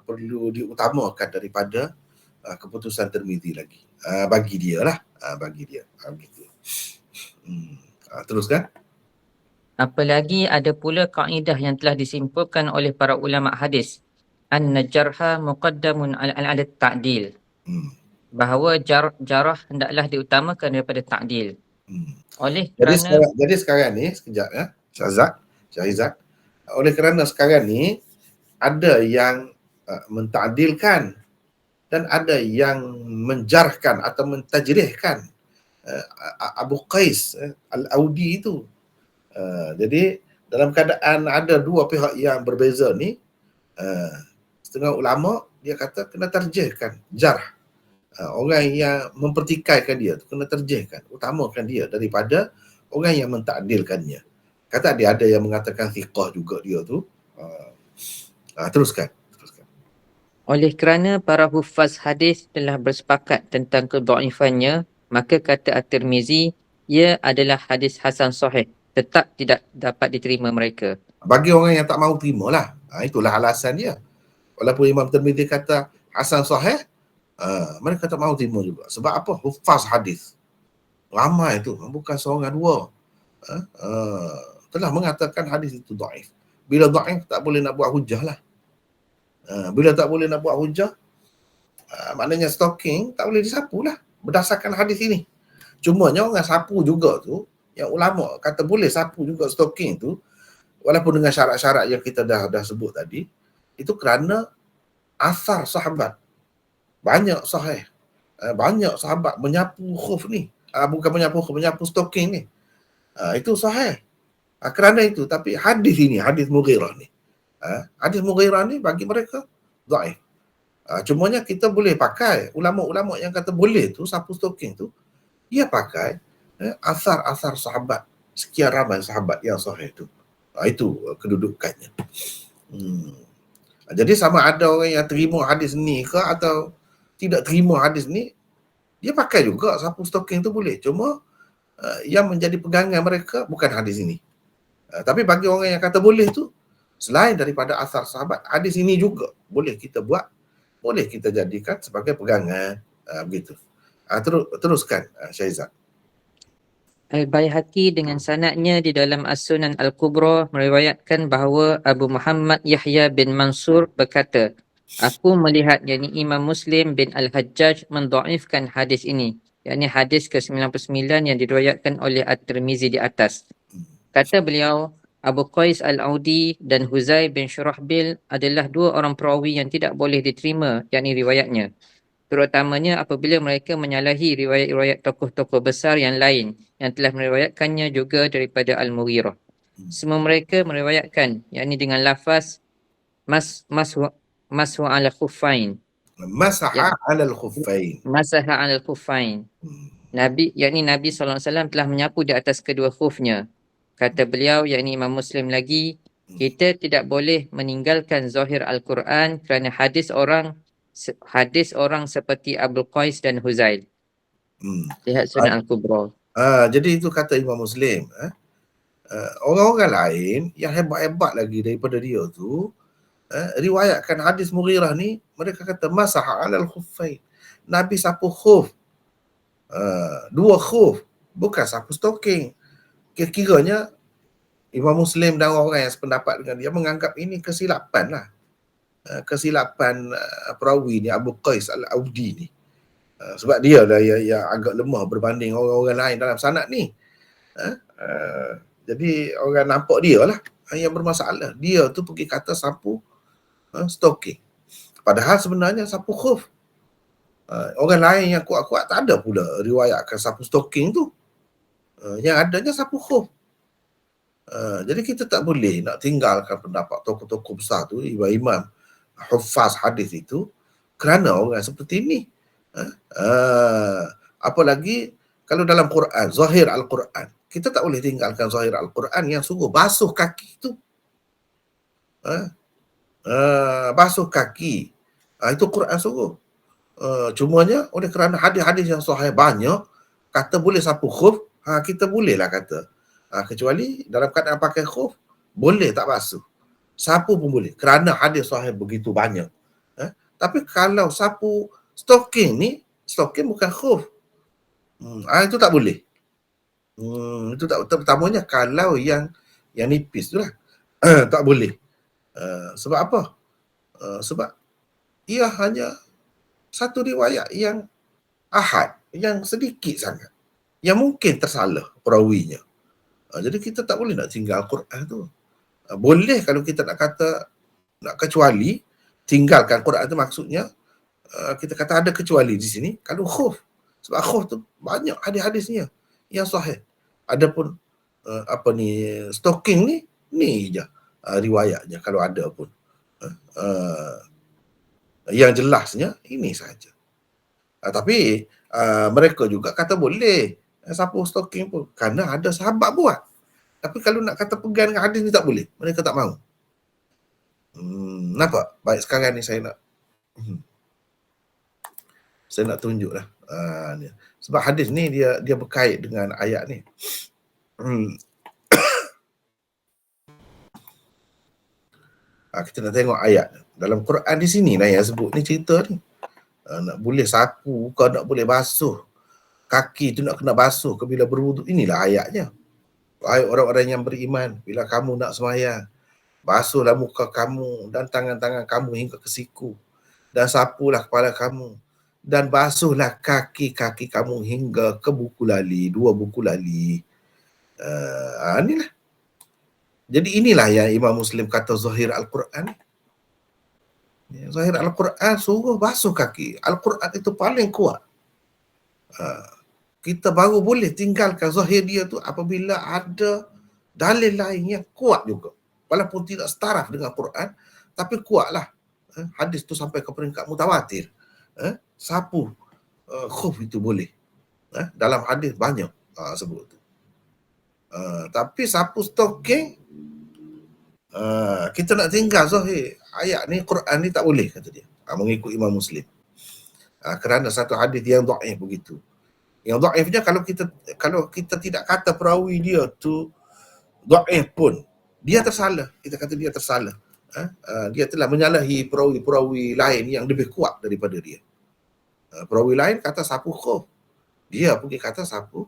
perlu diutamakan daripada keputusan Tirmizi lagi. Bagi dia lah. Bagi dia. Begitu. Teruskan. Apalagi ada pula kaedah yang telah disimpulkan oleh para ulama hadis. An-najarha muqaddamun ala ta'dil. Bahawa jarah hendaklah diutamakan daripada ta'dil. Oleh kerana jadi sekarang ni, sekejap ya, Syahizat. Oleh kerana sekarang ni ada yang mentakdilkan dan ada yang menjarhkan atau mentajrihkan Abu Qais Al-Audi itu. Jadi dalam keadaan ada dua pihak yang berbeza ni, setengah ulama dia kata kena tarjihkan jarh. Orang yang mempertikaikan dia tu kena tarjihkan, utamakan dia daripada orang yang mentakdilkannya. Kata dia ada yang mengatakan thiqah juga dia tu. Teruskan. oleh kerana para hufaz hadis telah bersepakat tentang kedhaifannya, maka kata At-Tirmizi, ia adalah hadis hasan sahih, tetap tidak dapat diterima mereka. Bagi orang yang tak mahu terima lah. Itulah alasan dia. Walaupun Imam Tirmizi kata hasan sahih, mereka tak mahu terima juga. Sebab apa? Hufaz hadis. Ramai tu, bukan seorang dua. Telah mengatakan hadis itu dhaif. Bila dhaif tak boleh nak buat hujah lah. Bila tak boleh nak buat hujah, maknanya stocking tak boleh disapu lah berdasarkan hadis ini. Cumanya orang sapu juga tu, yang ulama kata boleh sapu juga stocking tu, walaupun dengan syarat-syarat yang kita dah sebut tadi, itu kerana asar sahabat. Banyak sahih. Banyak sahabat menyapu khuf ni. Bukan menyapu khuf, menyapu stocking ni. Itu sahih. Kerana itu, tapi hadis ini, hadis Mughirah ni, hadis Mughirah ni bagi mereka dhaif. Cumanya kita boleh pakai, ulama-ulama yang kata boleh tu, sapu stocking tu, dia pakai asar-asar sahabat, sekian ramai sahabat yang sahih tu. Itu kedudukannya. Jadi sama ada orang yang terima hadis ni ke atau tidak terima hadis ni, dia pakai juga sapu stocking tu boleh. Cuma yang menjadi pegangan mereka bukan hadis ini. Tapi bagi orang yang kata boleh tu, selain daripada asar sahabat, hadis ini juga boleh kita buat, boleh kita jadikan sebagai pegangan. Begitu. Teruskan Syaizat. Al-Baihaqi dengan sanadnya di dalam As-Sunan Al-Kubra meriwayatkan bahawa Abu Muhammad Yahya bin Mansur berkata, aku melihat yakni Imam Muslim bin Al-Hajjaj mendhaifkan hadis ini, yakni hadis ke-99 yang diriwayatkan oleh At-Tirmizi di atas. Kata beliau, Abu Qais Al-Audi dan Huzai bin Shurahbil adalah dua orang perawi yang tidak boleh diterima yakni riwayatnya, terutamanya apabila mereka menyalahi riwayat-riwayat tokoh-tokoh besar yang lain yang telah meriwayatkannya juga daripada Al-Mughirah. Semua mereka meriwayatkan yakni dengan lafaz mashu ala khuffain. Masaha alal khuffain. Masaha ala khuffain. Nabi SAW telah menyapu di atas kedua khufnya. Kata beliau yakni Imam Muslim lagi, kita tidak boleh meninggalkan zahir Al-Quran kerana hadis orang seperti Abu Qais dan Huzail. Lihat Sunan Al-Kubra. Jadi itu kata Imam Muslim. Orang-orang lain yang hebat-hebat lagi daripada dia tu, riwayatkan hadis Mughirah ni, mereka kata masaha alal khuffain. Nabi sapu khuf. Dua khuf, bukan sapu stocking. Kira-kiranya Imam Muslim dan orang yang sependapat dengan dia menganggap ini kesilapan lah. Kesilapan perawi ni Abu Qais Al-Audi ni. Sebab dia lah yang agak lemah berbanding orang-orang lain dalam sanad ni. Jadi orang nampak dia lah yang bermasalah. Dia tu pergi kata sapu stocking. Padahal sebenarnya sapu khuf. Orang lain yang kuat-kuat tak ada pula riwayatkan sapu stocking tu. Yang adanya sapu khuf. Jadi kita tak boleh nak tinggalkan pendapat tokoh-tokoh besar tu, imam huffaz hadis itu, kerana orang seperti ini. Apalagi kalau dalam Quran, zahir Al-Quran, kita tak boleh tinggalkan zahir Al-Quran yang sungguh basuh kaki tu. Basuh kaki. Itu Quran sungguh. Cumanya oleh kerana hadis-hadis yang sahih banyak, kata boleh sapu khuf, kita bolehlah kata. Kecuali dalam keadaan pakai khuf, boleh tak basuh. Sapu pun boleh, kerana hadis sahih begitu banyak. Tapi kalau sapu stocking ni, stocking bukan khuf. Itu tak boleh. Itu tak, terutamanya kalau yang nipis tu lah. Tak boleh. Sebab apa? Sebab ia hanya satu riwayat yang ahad, yang sedikit sangat, yang mungkin tersalah perawinya. Jadi kita tak boleh nak tinggal Quran tu. Boleh kalau kita nak kata, nak kecuali, tinggalkan Quran tu maksudnya, kita kata ada kecuali di sini, kalau khuf. Sebab khuf tu banyak hadis-hadisnya yang sahih. Adapun stocking ni je riwayatnya kalau ada pun. Yang jelasnya ini saja. Tapi mereka juga kata boleh sapu stocking pun kerana ada sahabat buat. Tapi kalau nak kata pegang dengan hadis ni tak boleh. Mereka tak mahu. Nampak? Baik, sekarang ni saya nak tunjuk lah. Sebab hadis ni dia berkait dengan ayat ni. Kita nak tengok ayat dalam Quran di sini lah yang sebut ni, cerita ni. Nak boleh sapu, kau nak boleh basuh. Kaki tu nak kena basuh ke bila berwuduk. Inilah ayatnya. Wahai orang-orang yang beriman, bila kamu nak sembahyang, basuhlah muka kamu dan tangan-tangan kamu hingga ke siku, dan sapulah kepala kamu, dan basuhlah kaki-kaki kamu hingga ke buku lali, 2 buku lali. Inilah. Jadi inilah yang Imam Muslim kata zahir Al-Quran. Zahir Al-Quran suruh basuh kaki. Al-Quran itu paling kuat. Kita baru boleh tinggalkan zahir dia tu apabila ada dalil lain yang kuat juga. Walaupun tidak setaraf dengan Quran, tapi kuatlah. Hadis tu sampai ke peringkat mutawatir. Sapu khuf itu boleh. Dalam hadis banyak sebut tu. Tapi sapu stocking, kita nak tinggal zahir. ayat ni, Quran ni tak boleh, kata dia. Mengikut Imam Muslim. Kerana satu hadis yang dhaif begitu. Yang dhaifnya kalau kita tidak kata perawi dia tu dhaif pun, dia tersalah. Kita kata dia tersalah. Dia telah menyalahi perawi-perawi lain yang lebih kuat daripada dia. Perawi lain kata sapu khuf, dia pergi kata sapu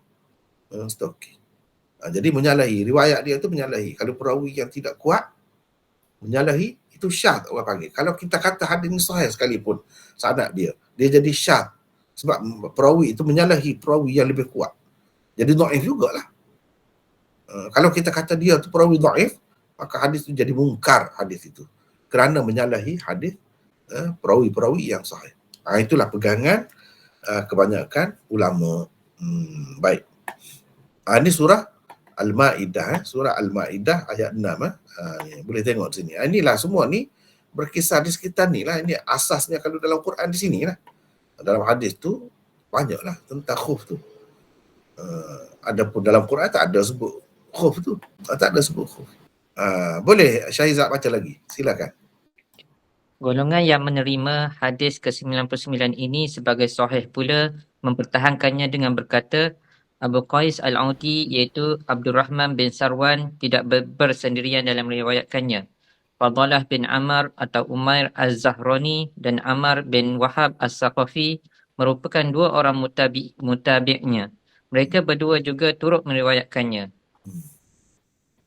stocking. Jadi menyalahi, riwayat dia tu menyalahi. Kalau perawi yang tidak kuat menyalahi, itu syadz orang panggil. Kalau kita kata hadis ni sahih sekalipun sanad dia jadi syadz sebab perawi itu menyalahi perawi yang lebih kuat. Jadi dhaif jugalah. Kalau kita kata dia tu perawi dhaif, maka hadis itu jadi mungkar, hadis itu, kerana menyalahi hadis perawi-perawi yang sahih. Itulah pegangan kebanyakan ulama. Baik. Ini surah Al-Ma'idah, surah Al-Ma'idah ayat 6. Boleh tengok di sini. Inilah semua ni berkisar di sekitar ni lah. Ini asasnya kalau dalam Quran di sini lah. Dalam hadis tu banyaklah tentang khuf tu. Adapun dalam Quran tak ada sebut khuf tu. Tak ada sebut khuf. Boleh Syahizat baca lagi. Silakan. Golongan yang menerima hadis ke-99 ini sebagai sahih pula mempertahankannya dengan berkata, Abu Qais Al-Audi iaitu Abdurrahman bin Sarwan tidak bersendirian dalam meriwayatkannya. Fadalah bin Amr atau Umair Az-Zahrani dan Amr bin Wahab As-Saqafi merupakan dua orang mutabi'nya. Mereka berdua juga turut meriwayatkannya.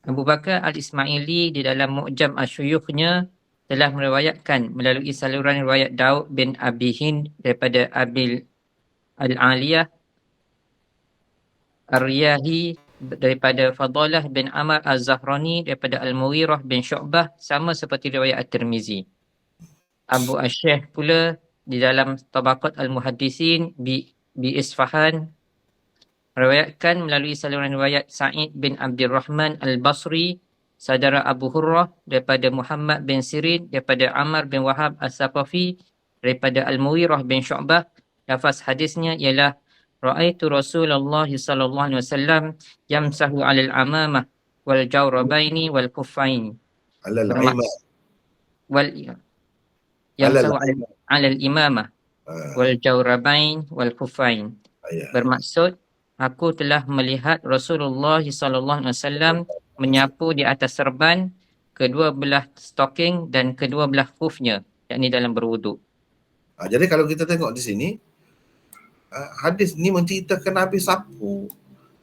Abu Bakar Al-Ismaili di dalam Mu'jam Asyuyukhnya telah meriwayatkan melalui saluran riwayat Daud bin Abi Hind daripada Abil Al-Aliyah Ar-Riyahi daripada Fadalah bin Amr Az-Zahrani daripada Al-Mughirah bin Syu'bah, sama seperti riwayat At-Tirmizi. Abu Asy'ah pula di dalam Tabaqat Al-Muhaddisin bi Isfahan meriwayatkan melalui saluran riwayat Sa'id bin Abdurrahman Al-Basri, saudara Abu Hurrah daripada Muhammad bin Sirin daripada Amr bin Wahab As-Saqafi daripada Al-Mughirah bin Syu'bah. Lafaz hadisnya ialah Ra'aitu Rasulullah sallallahu alaihi wasallam yamsahu 'alal amamah wal jawrabaini wal kuffain. Alal imamah. Yamsahu 'alal imamah wal jawrabain wal kuffain. Bermaksud, aku telah melihat Rasulullah sallallahu alaihi wasallam menyapu di atas serban, kedua belah stocking dan kedua belah khufnya, yakni dalam berwuduk. Jadi kalau kita tengok di sini, hadis ni menceritakan Nabi sapu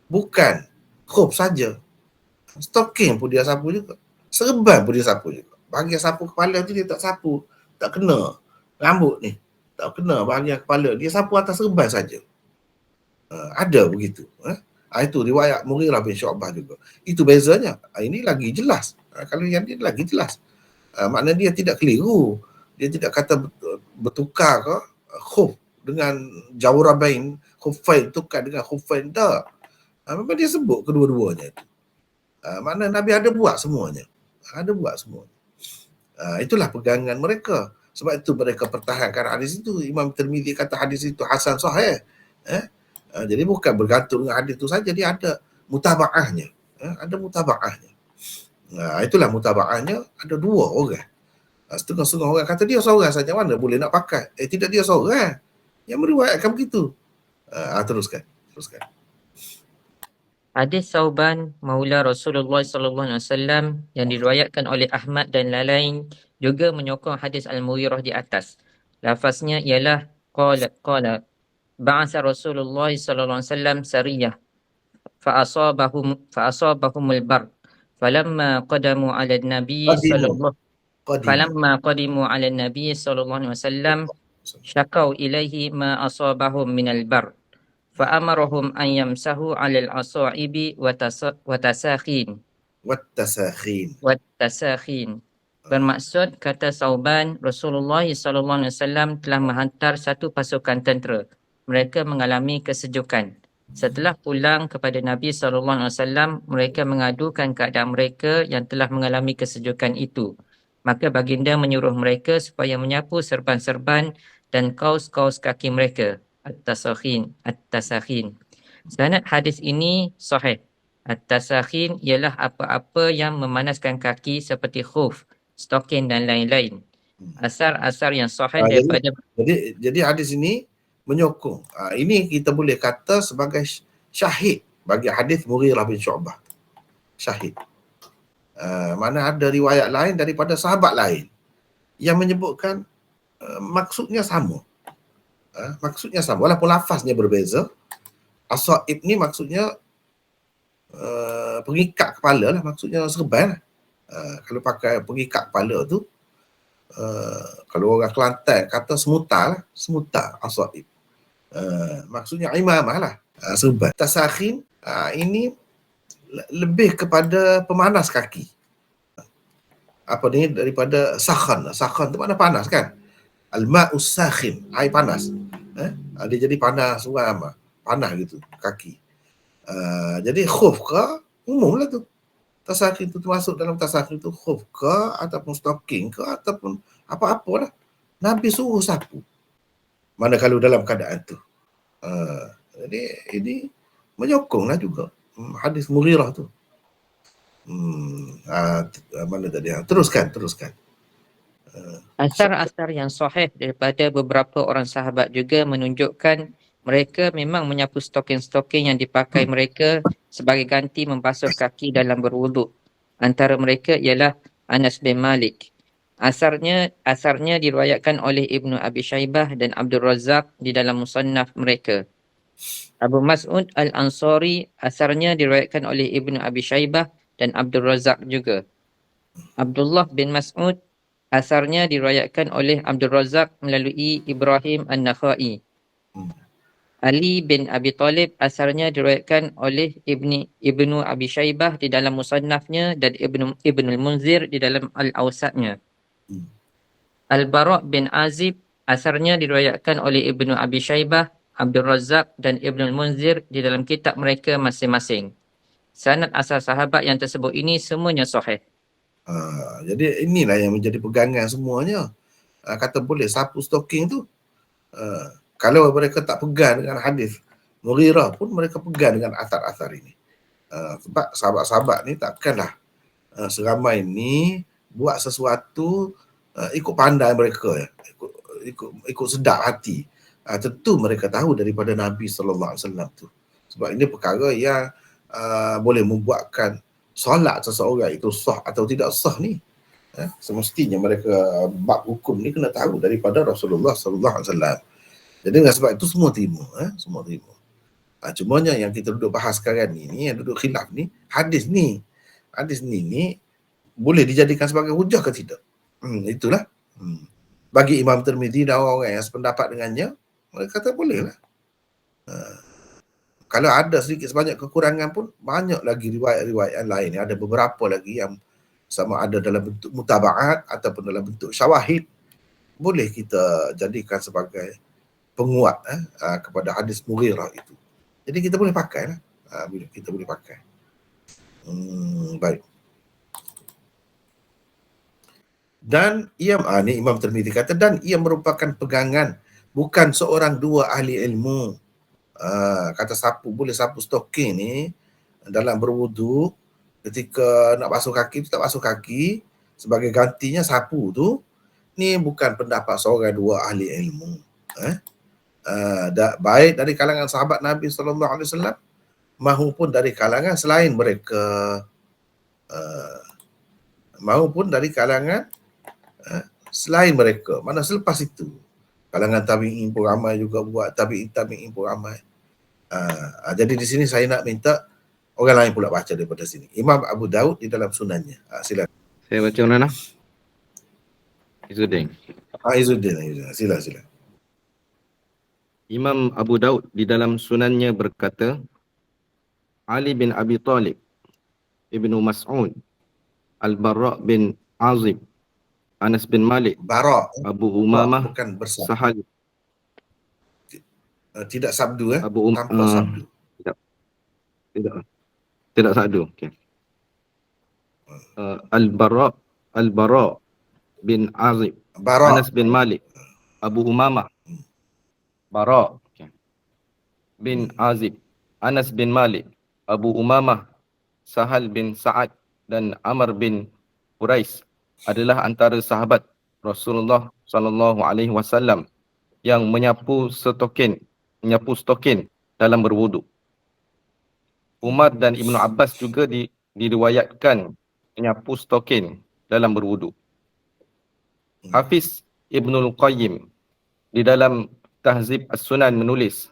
bukan khuf saja, stocking pun dia sapu juga, serban pun dia sapu juga. Bahagian sapu kepala tu dia tak sapu, tak kena rambut ni, tak kena bahagian kepala, dia sapu atas serban saja. Ada begitu. Itu riwayat Mughirah bin Syu'bah juga. Itu bezanya. Ini lagi jelas. Kalau yang dia lagi jelas. Maknanya dia tidak keliru. Dia tidak kata bertukar ke khuf dengan jawrabain, khuffain tukar dengan khuffain, tak. Memang dia sebut kedua-duanya itu. Makna Nabi ada buat semuanya. Ada buat semuanya. Itulah pegangan mereka. Sebab itu mereka pertahankan hadis itu. Imam Tirmizi kata hadis itu hasan sahih. Jadi bukan bergantung dengan hadis itu saja, dia ada mutaba'ahnya. Ada mutaba'ahnya. Itulah mutaba'ahnya, ada dua orang. Setengah-setengah orang kata dia seorang saja, mana boleh nak pakai. Tidak, dia seorang yang meriwayatkan begitu. Teruskan. Hadis Sauban Maula Rasulullah sallallahu alaihi wasallam yang diriwayatkan oleh Ahmad dan lain juga menyokong hadis Al-Mughirah di atas. Lafaznya ialah qala ba'atha Rasulullah sallallahu alaihi wasallam sariyah fa'asabahumul bar falamma qadimu 'ala an-nabi sallallahu alaihi wasallam syakau ilaihi ma asabahum minal bar fa'amarahum an yamsahu 'alal asa'ibi wa tasakhin. Bermaksud, kata Sauban, Rasulullah sallallahu alaihi wasallam telah menghantar satu pasukan tentera. Mereka mengalami kesejukan. Setelah pulang kepada Nabi sallallahu alaihi wasallam, mereka mengadukan keadaan mereka yang telah mengalami kesejukan itu. Maka baginda menyuruh mereka supaya menyapu serban-serban dan kaus-kaus kaki mereka. At-tasakhin. Sanad hadis ini sahih. At-tasakhin ialah apa-apa yang memanaskan kaki seperti khuf stalking dan lain-lain. Asar-asar yang sahih Jadi, daripada jadi hadis ini menyokong. Ini kita boleh kata sebagai syahid bagi hadis Mughirah bin Syu'bah. Syahid. Mana ada riwayat lain daripada sahabat lain yang menyebutkan maksudnya sama. Maksudnya sama walaupun lafaznya berbeza. As-sa'ib ni maksudnya pengikat kepala lah, maksudnya serban lah. Kalau pakai pengikat kepala tu, kalau orang Kelantan kata semutar lah, semutar as-sa'ib. Maksudnya imamah lah, serban. Tasakhin ini lebih kepada pemanas kaki. Apa ni, daripada sakhan. Sakhan tu mana panas kan? Al-ma'us sakhin, air panas. Dia jadi panas orang, panas gitu kaki. Jadi khuf ke umum lah tu. Tasakhin tu termasuk dalam tasakhin tu, khuf ke ataupun stocking ke ataupun apa-apa lah. Nabi suruh sapu. Mana kalau dalam keadaan tu. Jadi ini menyokong lah juga hadis Mughirah tu. Mana tadi? Teruskan. asar-asar yang sahih daripada beberapa orang sahabat juga menunjukkan mereka memang menyapu stoking-stoking yang dipakai mereka sebagai ganti membasuh kaki dalam berwuduk. Antara mereka ialah Anas bin Malik. Asarnya diriwayatkan oleh Ibnu Abi Shaybah dan Abdul Razak di dalam musannaf mereka. Abu Mas'ud Al-Ansari, asarnya diriwayatkan oleh Ibnu Abi Shaybah dan Abdul Razak juga. Abdullah bin Mas'ud, asarnya diriwayatkan oleh Abdul Razak melalui Ibrahim An-Nakhai. Ali bin Abi Talib, asarnya diriwayatkan oleh Ibnu Abi Shaybah di dalam musannafnya dan Ibnul Munzir di dalam Al-Awsatnya. Al-Bara' bin Azib, asarnya diriwayatkan oleh Ibnu Abi Shaybah, Abdul Razak dan Ibnul Munzir di dalam kitab mereka masing-masing. Sanad asal sahabat yang tersebut ini semuanya sahih. Jadi inilah yang menjadi pegangan semuanya. Kata boleh sapu stocking tu. Kalau mereka tak pegang dengan hadis Mughirah pun mereka pegang dengan asar-asar ini. Sebab sahabat-sahabat ni takkanlah seramai ni buat sesuatu ikut pandai mereka ya. Ikut sedap hati. Tentu mereka tahu daripada Nabi sallallahu alaihi wasallam tu. Sebab ini perkara yang boleh membuatkan solat seseorang itu sah atau tidak sah ni. Semestinya mereka bab hukum ni kena tahu daripada Rasulullah sallallahu alaihi wasallam. Jadi dengan sebab itu semua terima, semua terima. Cumanya yang kita duduk bahas sekarang ni yang duduk khilaf ni, hadis ni boleh dijadikan sebagai hujah ke tidak? Itulah. Bagi Imam Tirmizi dan orang-orang yang sependapat dengannya, mereka kata boleh lah. Kalau ada sedikit sebanyak kekurangan pun, banyak lagi riwayat-riwayat yang lain. Ada beberapa lagi yang sama ada dalam bentuk mutaba'at ataupun dalam bentuk syawahid. Boleh kita jadikan sebagai penguat kepada hadis Mughirah itu. Jadi kita boleh pakai lah. Kita boleh pakai. Baik. Dan ia, ni Imam Tirmizi kata, dan ia merupakan pegangan bukan seorang dua ahli ilmu. Kata boleh sapu stocking ni dalam berwudu, ketika nak basuh kaki tu tak basuh kaki, sebagai gantinya sapu tu, ni bukan pendapat seorang dua ahli ilmu. Baik dari kalangan sahabat Nabi SAW maupun dari kalangan selain mereka, maupun dari kalangan selain mereka. Mana selepas itu kalangan tabi'in pun ramai juga buat, tabi'in pun ramai. Jadi di sini saya nak minta orang lain pula baca daripada sini. Imam Abu Daud di dalam sunannya. Silakan. Saya baca mana? Izzuddin. Izzuddin. Silakan. Imam Abu Daud di dalam sunannya berkata, Ali bin Abi Talib, Ibnu Mas'ud, Al-Bara' bin Azib, Anas bin Malik, Bara' Abu Umamah, bukan bersabdu. Sahal. Tidak sabdu tanpa sabdu. Tidak sabdu. Okay. Al-Bara' bin Azib, Anas bin Malik, Abu Umamah, Bara' bin Azib, Anas bin Malik, Abu Umamah, Sahal bin Sa'ad dan Amr bin Quraish adalah antara sahabat Rasulullah sallallahu alaihi wasallam yang menyapu stokin dalam berwuduk. Umar dan Ibnu Abbas juga diriwayatkan menyapu stokin dalam berwuduk. Hafiz Ibnul Qayyim di dalam Tahzib As-Sunan menulis,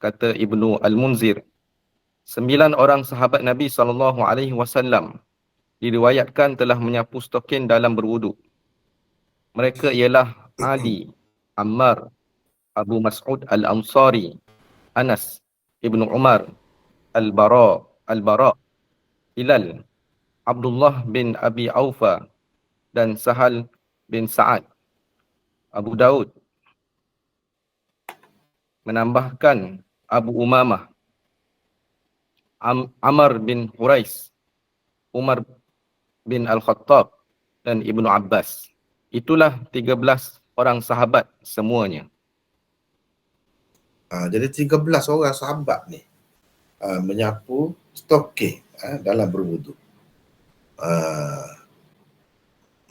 kata Ibnu Al-Munzir, 9 orang sahabat Nabi SAW diriwayatkan telah menyapu stokin dalam berwuduk. Mereka ialah Ali, Ammar, Abu Mas'ud Al-Ansari, Anas, Ibnu Umar, Al-Bara, Hilal, Abdullah bin Abi Aufa dan Sahal bin Sa'ad. Abu Daud menambahkan Abu Umamah, Amr bin Hurais, Umar bin Al-Khattab dan Ibnu Abbas. Itulah 13 orang sahabat semuanya. Jadi 13 orang sahabat ni menyapu stokin dalam berwuduk.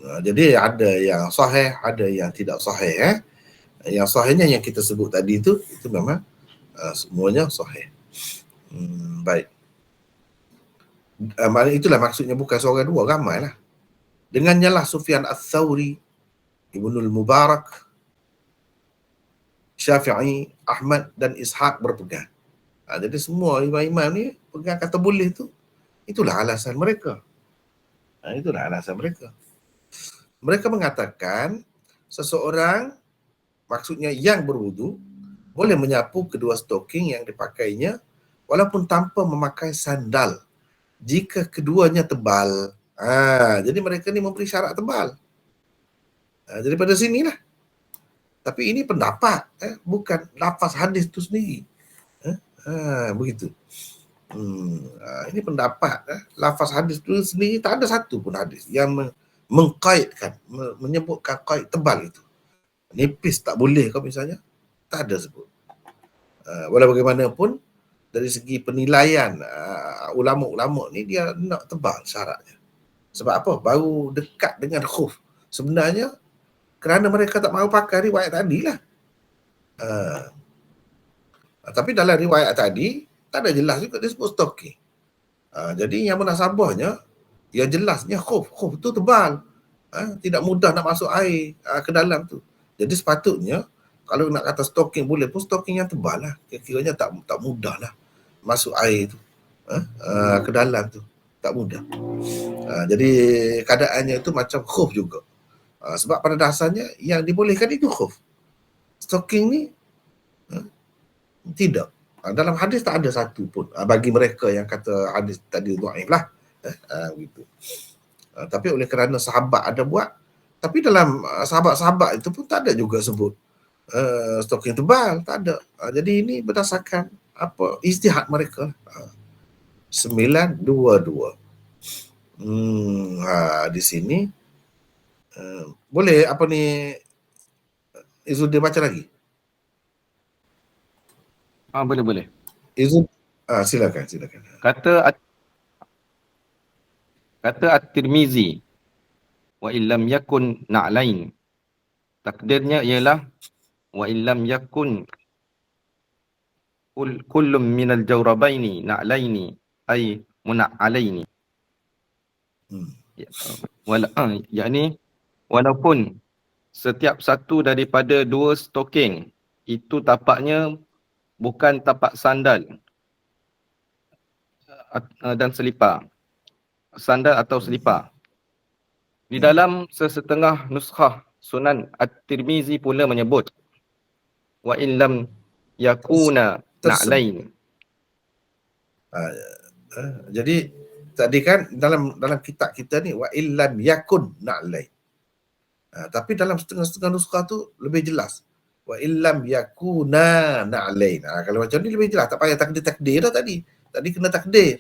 Jadi ada yang sahih, ada yang tidak sahih. Yang sahihnya yang kita sebut tadi itu memang semuanya sahih. Baik. Itulah maksudnya, bukan seorang dua, ramai lah. Dengannya lah Sufyan Ats-Tsauri, Ibnul Mubarak, Syafi'i, Ahmad dan Ishaq berpegang. Jadi semua imam-imam ni pegang kata boleh tu. Itulah alasan mereka. Itulah alasan mereka. Mereka mengatakan seseorang, maksudnya yang berwudu, boleh menyapu kedua stoking yang dipakainya walaupun tanpa memakai sandal jika keduanya tebal. Jadi mereka ni memberi syarat tebal. Jadi pada sinilah. Tapi ini pendapat, bukan lafaz hadis itu sendiri. Begitu. Ini pendapat. Lafaz hadis itu sendiri tak ada satu pun hadis yang mengkaitkan, menyebutkan kait tebal itu. Nipis tak boleh kau misalnya, tak ada sebut. Walau bagaimanapun dari segi penilaian ulama-ulama ni dia nak tebal syaratnya. Sebab apa? Baru dekat dengan khuf. Sebenarnya kerana mereka tak mahu pakai riwayat tadi lah. Tapi dalam riwayat tadi tak ada jelas juga disebut stoking. Jadi yang munasabahnya, yang jelasnya khuf tu tebal. Tidak mudah nak masuk air ke dalam tu. Jadi sepatutnya kalau nak kata stoking boleh pun stoking yang tebal lah. Kira-kiranya tak mudah lah masuk air tu ke dalam tu. Tak mudah. Jadi keadaannya itu macam khuf juga. Sebab pada dasarnya yang dibolehkan itu khuf. Stoking ni tidak. Dalam hadis tak ada satu pun bagi mereka yang kata hadis tadi dhaif lah. Begitu. Tapi oleh kerana sahabat ada buat, tapi dalam sahabat-sahabat itu pun tak ada juga sebut stoking tebal, tak ada. Jadi ini berdasarkan apa ijtihad mereka. 922. Di sini boleh apa ni Izzuddin baca lagi? Boleh. Izzuddin, silakan. Kata At-Tirmizi, wa illam yakun na'lain. Takdirnya ialah wa illam yakun kullum minal jawrabaini na'laini ay muna'alaini. Yakni walaupun setiap satu daripada dua stoking itu tapaknya bukan tapak sandal dan selipar. Sandal atau selipar. Di dalam sesetengah nuskhah Sunan At-Tirmizi pula menyebut wa illam yakuna na'lain. Jadi tadi kan dalam kitab kita ni wa illam yakun na'lain. Tapi dalam setengah-setengah nuskhah tu lebih jelas. Wa illam yakuna na'lain. Kalau macam ni lebih jelas, tak payah takdir dah tadi. Tadi kena takdir.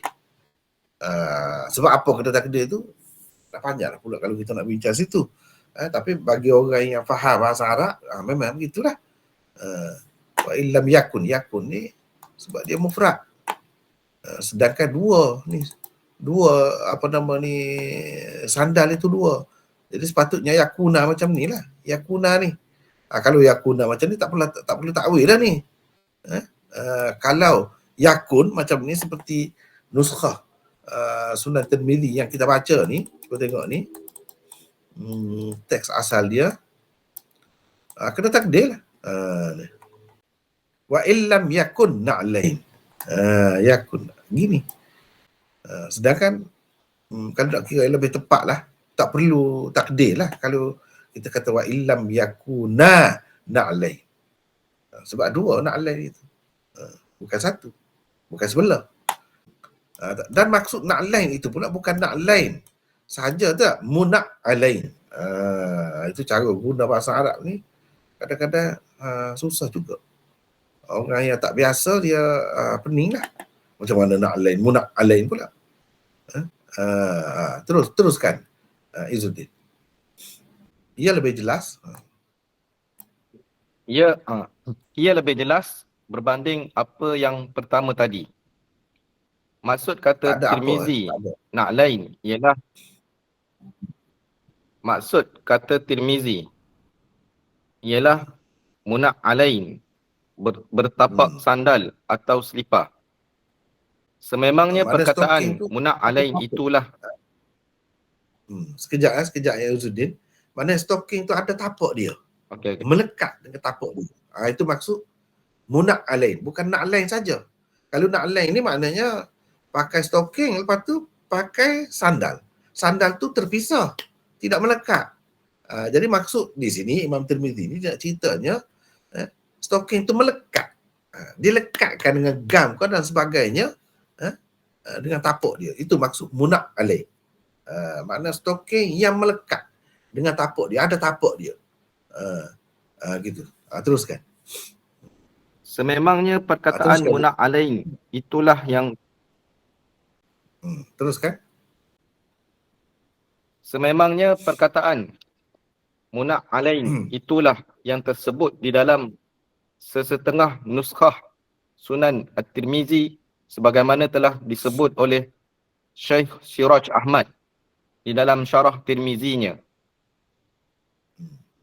Sebab apa kena takdir tu? Tak panjang lah pula kalau kita nak bincang situ. Tapi bagi orang yang faham bahasa Arab, memang begitulah. Wa illam yakun ni sebab dia mufrad. Sedangkan dua sandal itu dua. Jadi sepatutnya yakuna macam ni lah. Yakuna ni. Kalau yakuna macam ni tak perlu takwil dah ni. Kalau yakun macam ni seperti nuskhah Sunan Tirmizi yang kita baca ni, cuba tengok ni. Teks asal dia kena takdir lah. Wa illam yakun na'lain. Yakun gini. Sedangkan kalau nak kira lebih tepat lah, tak perlu takdir lah kalau kita kata wa illam yakuna na'lain. Sebab dua na'lain itu. Bukan satu. Bukan sebelah. Dan maksud na'lain itu pula bukan na'lain sahaja tak, muna'alain. Itu cara guna bahasa Arab ni kadang-kadang susah juga. Orang yang tak biasa dia pening lah. Macam mana na'lain, muna'alain pula. Teruskan Izzuddin. Ia lebih jelas. Ia lebih jelas berbanding apa yang pertama tadi. Maksud kata Tirmizi na'lain ialah muna'alain, bertapak sandal atau selipar. Sememangnya perkataan muna'alain itulah Sekejap ya Izzuddin. Mana stocking tu ada tapak dia. Okay. Melekat dengan tapak dia. Itu maksud muna'alain, bukan na'lain saja. Kalau na'lain ni maknanya pakai stocking, lepas tu pakai sandal. Sandal tu terpisah, tidak melekat. Jadi maksud di sini Imam Tirmizi ni nak ceritanya stocking tu melekat. Dilekatkan dengan gam dan sebagainya dengan tapak dia. Itu maksud muna'alain. Makna stocking yang melekat dengan tapak dia, ada tapak dia. Gitu. Teruskan. Sememangnya perkataan muna'alain itulah yang teruskan. Sememangnya perkataan muna'alain itulah yang tersebut di dalam sesetengah nuskhah Sunan At-Tirmizi sebagaimana telah disebut oleh Syekh Siraj Ahmad di dalam syarah Tirmizinya.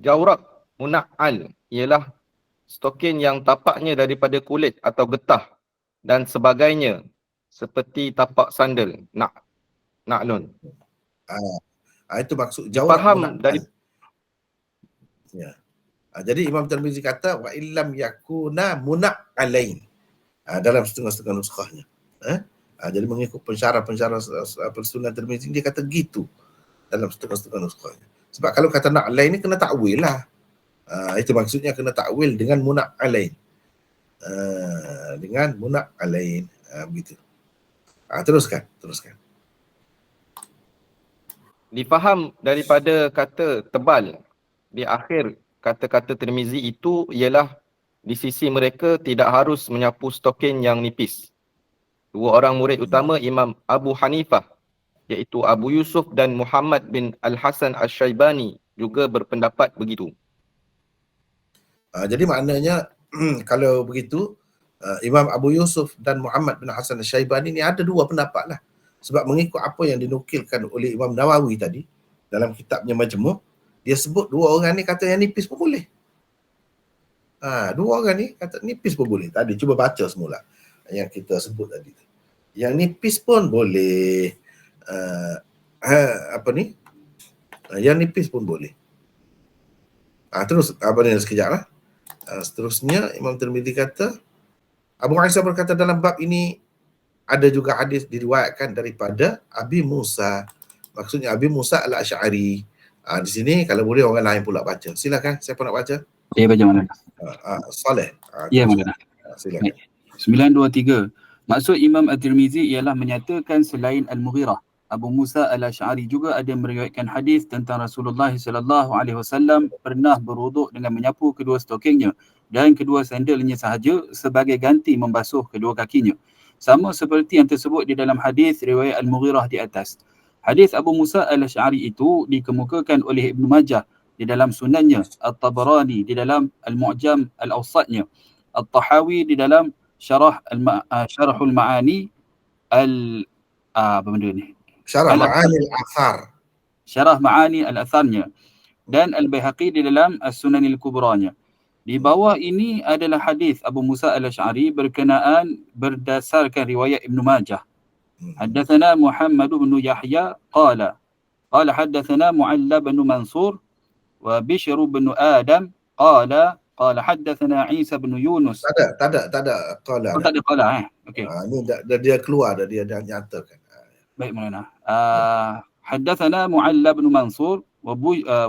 Jawrak muna'al ialah stokin yang tapaknya daripada kulit atau getah dan sebagainya seperti tapak sandal. Na'lun. Itu maksud jawrak faham muna'al. dari Jadi Imam Tirmizi kata wa illam yakuna muna'alain dalam setengah-setengah nuskhahnya. Jadi mengikut pensyarah Sunan Tirmizi dia kata gitu dalam setengah-setengah nuskhahnya. Sebab kalau kata na'lain ni kena takwil lah. Itu maksudnya kena takwil dengan muna'alain. Dengan muna'alain. Begitu. Teruskan. Difaham daripada kata tebal di akhir kata-kata Tirmizi itu ialah di sisi mereka tidak harus menyapu stokin yang nipis. Dua orang murid utama Imam Abu Hanifah iaitu Abu Yusuf dan Muhammad bin Al-Hasan Al-Syaibani juga berpendapat begitu. Jadi maknanya kalau begitu Imam Abu Yusuf dan Muhammad bin Hasan Al-Syaibani ni ada dua pendapat lah. Sebab mengikut apa yang dinukilkan oleh Imam Nawawi tadi dalam kitabnya Majmu', dia sebut dua orang ni kata yang nipis pun boleh. Dua orang ni kata nipis pun boleh. Tadi cuba baca semula yang kita sebut tadi. Yang nipis pun boleh. Yang nipis pun boleh. Terus sekejap lah. Seterusnya Imam Tirmizi kata Abu Aisyah berkata dalam bab ini ada juga hadis diriwayatkan daripada Abi Musa. Maksudnya Abi Musa Al-Asy'ari. Di sini kalau boleh orang lain pula baca. Silakan, siapa nak baca? Saya baca Maulana. Saleh. Ya Maulana. Silakan. 923. Maksud Imam At-Tirmizi ialah menyatakan selain Al-Mughirah, Abu Musa Al-Asy'ari juga ada meriwayatkan hadis tentang Rasulullah SAW pernah berwuduk dengan menyapu kedua stokingnya dan kedua sandalnya sahaja sebagai ganti membasuh kedua kakinya. Sama seperti yang tersebut di dalam hadis riwayat Al-Mughirah di atas. Hadis Abu Musa Al-Asy'ari itu dikemukakan oleh Ibnu Majah di dalam sunannya, At-Tabarani di dalam Al-Mu'jam Al-Awsatnya, At-Tahawi di dalam Syarahul Ma'ani Syarah Ma'ani Al-Athar. Syarah Ma'ani Al-Atharnya, dan Al-Baihaqi di dalam As-Sunanil Kubranya. Di bawah ini adalah hadis Abu Musa Al-Asy'ari berkenaan berdasarkan riwayat Ibn Majah. Haddatsana Muhammad bin Yahya qala haddatsana Mu'alla bin Mansur wa Bishr bin Adam qala haddatsana Isa bin Yunus. Tak ada qala. Tak ada qala okey. Ini dia keluar dia nyatakan. Baik Maulana. حدثنا معل بن منصور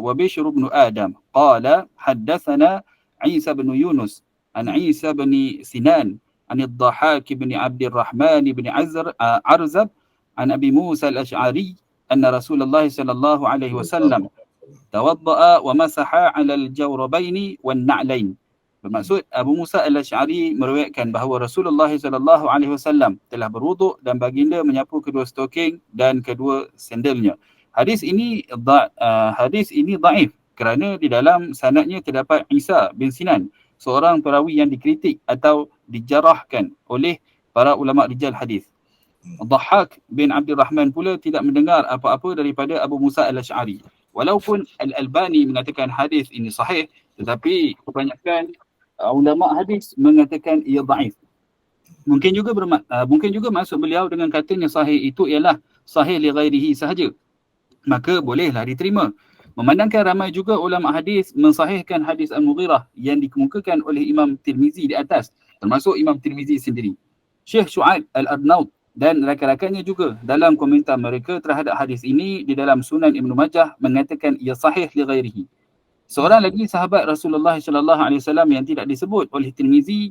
وبشر بن آدم قال حدثنا عيسى بن يونس عن عيسى بن سنان عن الضحاك بن عبد الرحمن بن عرزب عن أبي موسى الأشعري أن رسول الله صلى الله عليه وسلم توضأ ومسح على الجوربين والنعلين. Bermaksud Abu Musa Al-Asy'ari meriwayatkan bahawa Rasulullah sallallahu alaihi wasallam telah berwuduk dan baginda menyapu kedua stoking dan kedua sandalnya. Hadis ini dhaif kerana di dalam sanadnya terdapat Isa bin Sinan, seorang perawi yang dikritik atau dijarahkan oleh para ulama rijal hadis. Dhahhak bin Abdul Rahman pula tidak mendengar apa-apa daripada Abu Musa Al-Asy'ari. Walaupun Al-Albani mengatakan hadis ini sahih, tetapi kebanyakan ulama hadis mengatakan ia dhaif. Mungkin juga maksud beliau dengan katanya sahih itu ialah sahih li ghairihi sahaja. Maka bolehlah diterima. Memandangkan ramai juga ulama hadis mensahihkan hadis Al-Mughirah yang dikemukakan oleh Imam Tirmizi di atas, termasuk Imam Tirmizi sendiri. Syekh Shu'aib Al-Arnaud dan rakan-rakannya juga dalam komentar mereka terhadap hadis ini di dalam Sunan Ibn Majah mengatakan ia sahih li ghairihi. Seorang lagi sahabat Rasulullah sallallahu alaihi wasallam yang tidak disebut oleh Tirmizi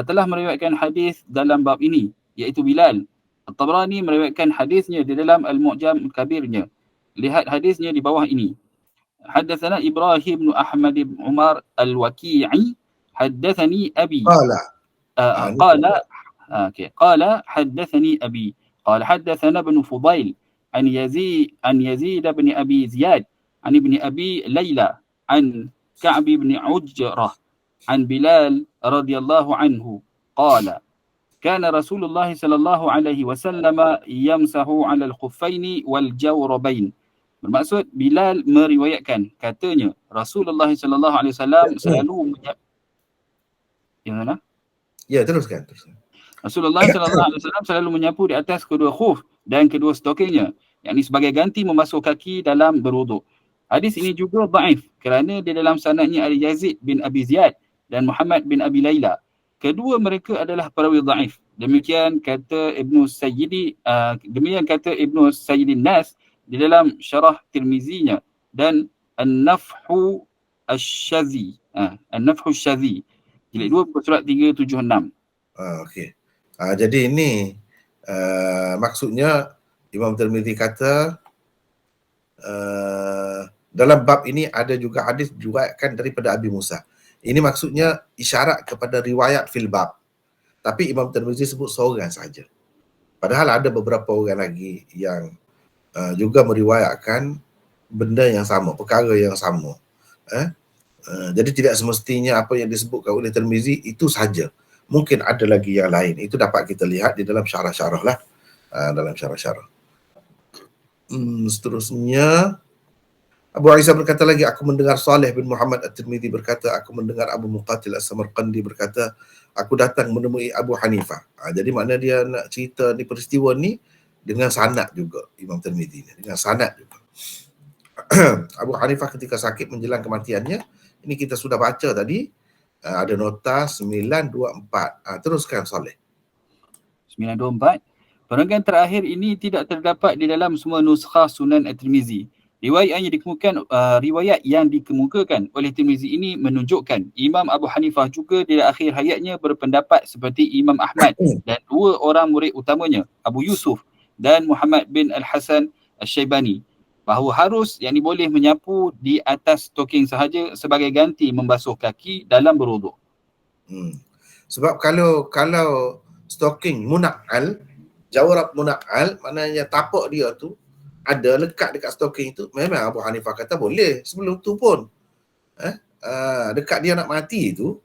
telah meriwayatkan hadis dalam bab ini, iaitu Bilal. At-Tabrani meriwayatkan hadisnya di dalam Al-Mu'jam Kabirnya. Lihat hadisnya di bawah ini. Haddatsana Ibrahim bin Ahmad bin Umar Al-Waqi'i haddatsani Abi. قال حدثني أبي قال حدثنا ابن فضيل عن يزيد بن أبي زياد عن ابن أبي ليلى عن كعب بن عجرة عن بلال رضي الله عنه قال كان رسول الله صلى الله عليه وسلم يمسح على الخفين والجوربين. Bermaksud Bilal meriwayatkan, katanya Rasulullah sallallahu alaihi wasallam selalu teruskan. Rasulullah sallallahu alaihi wasallam selalu menyapu di atas kedua khuf dan kedua stokingnya, yakni sebagai ganti membasuh kaki dalam berwuduk. Hadis ini juga dhaif kerana di dalam sanadnya ada Yazid bin Abi Ziyad dan Muhammad bin Abi Laila. Kedua mereka adalah perawi dhaif. Demikian kata Ibnu Sayyidin Nas di dalam syarah Tirmizinya dan An-Nafhu Asy-Syazi. An-Nafhu Asy-Syazi. Jilid 2 surat 376. Okey. Jadi ini maksudnya Imam Tirmizi kata dalam bab ini ada juga hadis diriwayatkan daripada Abi Musa. Ini maksudnya isyarat kepada riwayat fil bab. Tapi Imam Tirmizi sebut seorang saja. Padahal ada beberapa orang lagi yang juga meriwayatkan benda yang sama, perkara yang sama. Jadi tidak semestinya apa yang disebutkan oleh Tirmizi itu saja. Mungkin ada lagi yang lain. Itu dapat kita lihat di dalam syarah-syarah lah. Dalam syarah-syarah. Seterusnya, Abu Isa berkata lagi, aku mendengar Saleh bin Muhammad At-Tirmidzi berkata, aku mendengar Abu Muqatil As-Samarqandi berkata, aku datang menemui Abu Hanifah. Jadi makna dia nak cerita ni peristiwa ni dengan sanad juga, Imam Tirmidzi ni, dengan sanad juga. Abu Hanifah ketika sakit menjelang kematiannya, ini kita sudah baca tadi, ada nota 924. Teruskan Saleh. 924. Perenggan terakhir ini tidak terdapat di dalam semua nuskhah Sunan At-Tirmizi. Riwayat yang dikemukakan oleh Tirmizi ini menunjukkan Imam Abu Hanifah juga di akhir hayatnya berpendapat seperti Imam Ahmad dan dua orang murid utamanya, Abu Yusuf dan Muhammad bin Al-Hasan Al-Syaibani, bahawa harus yang boleh menyapu di atas stoking sahaja sebagai ganti membasuh kaki dalam berwuduk. Sebab kalau stoking munakal, jawrab munakal, maknanya tapak dia tu ada lekat dekat stoking tu, memang Abu Hanifah kata boleh. Sebelum tu pun dekat dia nak mati tu,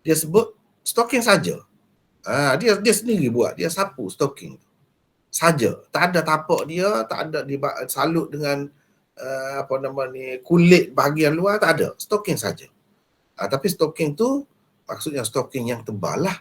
dia sebut stoking saja. Dia sendiri buat, dia sapu stoking saja. Tak ada tapak dia, tak ada disalut dengan apa nama ni, kulit bahagian luar tak ada, stocking saja. Tapi stocking tu maksudnya stocking yang tebal lah.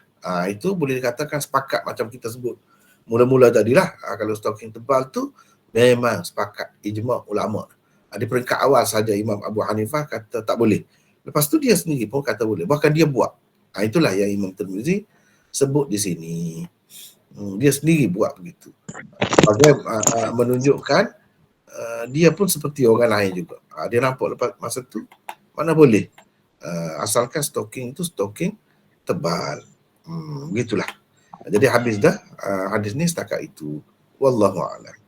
Itu boleh dikatakan sepakat macam kita sebut mula-mula tadilah. Kalau stocking tebal tu memang sepakat ijma' ulama'. Di peringkat awal saja Imam Abu Hanifah kata tak boleh. Lepas tu dia sendiri pun kata boleh. Bahkan dia buat. Itulah yang Imam Tirmizi sebut di sini. Dia sendiri buat begitu. Bagai menunjukkan dia pun seperti orang lain juga. Dia nampak lepas masa tu mana boleh. Asalkan stocking itu stocking tebal. Begitulah. Jadi habis dah hadis ni setakat itu. Wallahu a'lam.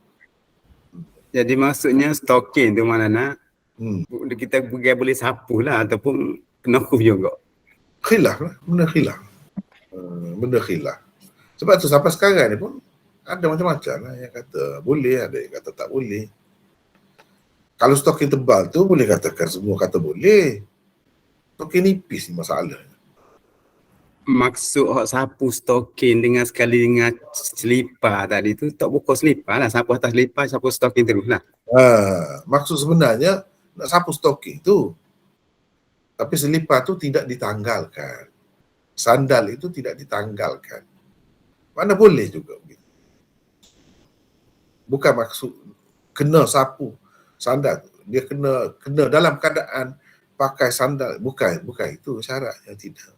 Jadi maksudnya stocking tu mana nak Hmm. kita boleh sapu lah ataupun kena khuf juga. Khilaf lah, benda khilaf. Benda khilaf. Sebab tu sampai sekarang ni pun ada macam-macam lah yang kata boleh, ada yang kata tak boleh. Kalau stocking tebal tu boleh katakan semua kata boleh. Stocking nipis ni masalah. Maksud hak sapu stocking dengan sekali dengan selipar tadi tu tak buka selipar lah, sapu atas selipar, sapu stocking terus lah. Maksud sebenarnya nak sapu stocking tu. Tapi selipar tu tidak ditanggalkan. Sandal itu tidak ditanggalkan. Mana boleh juga begitu. Bukan maksud kena sapu sandal. Dia kena dalam keadaan pakai sandal. Bukan itu syaratnya, tidak.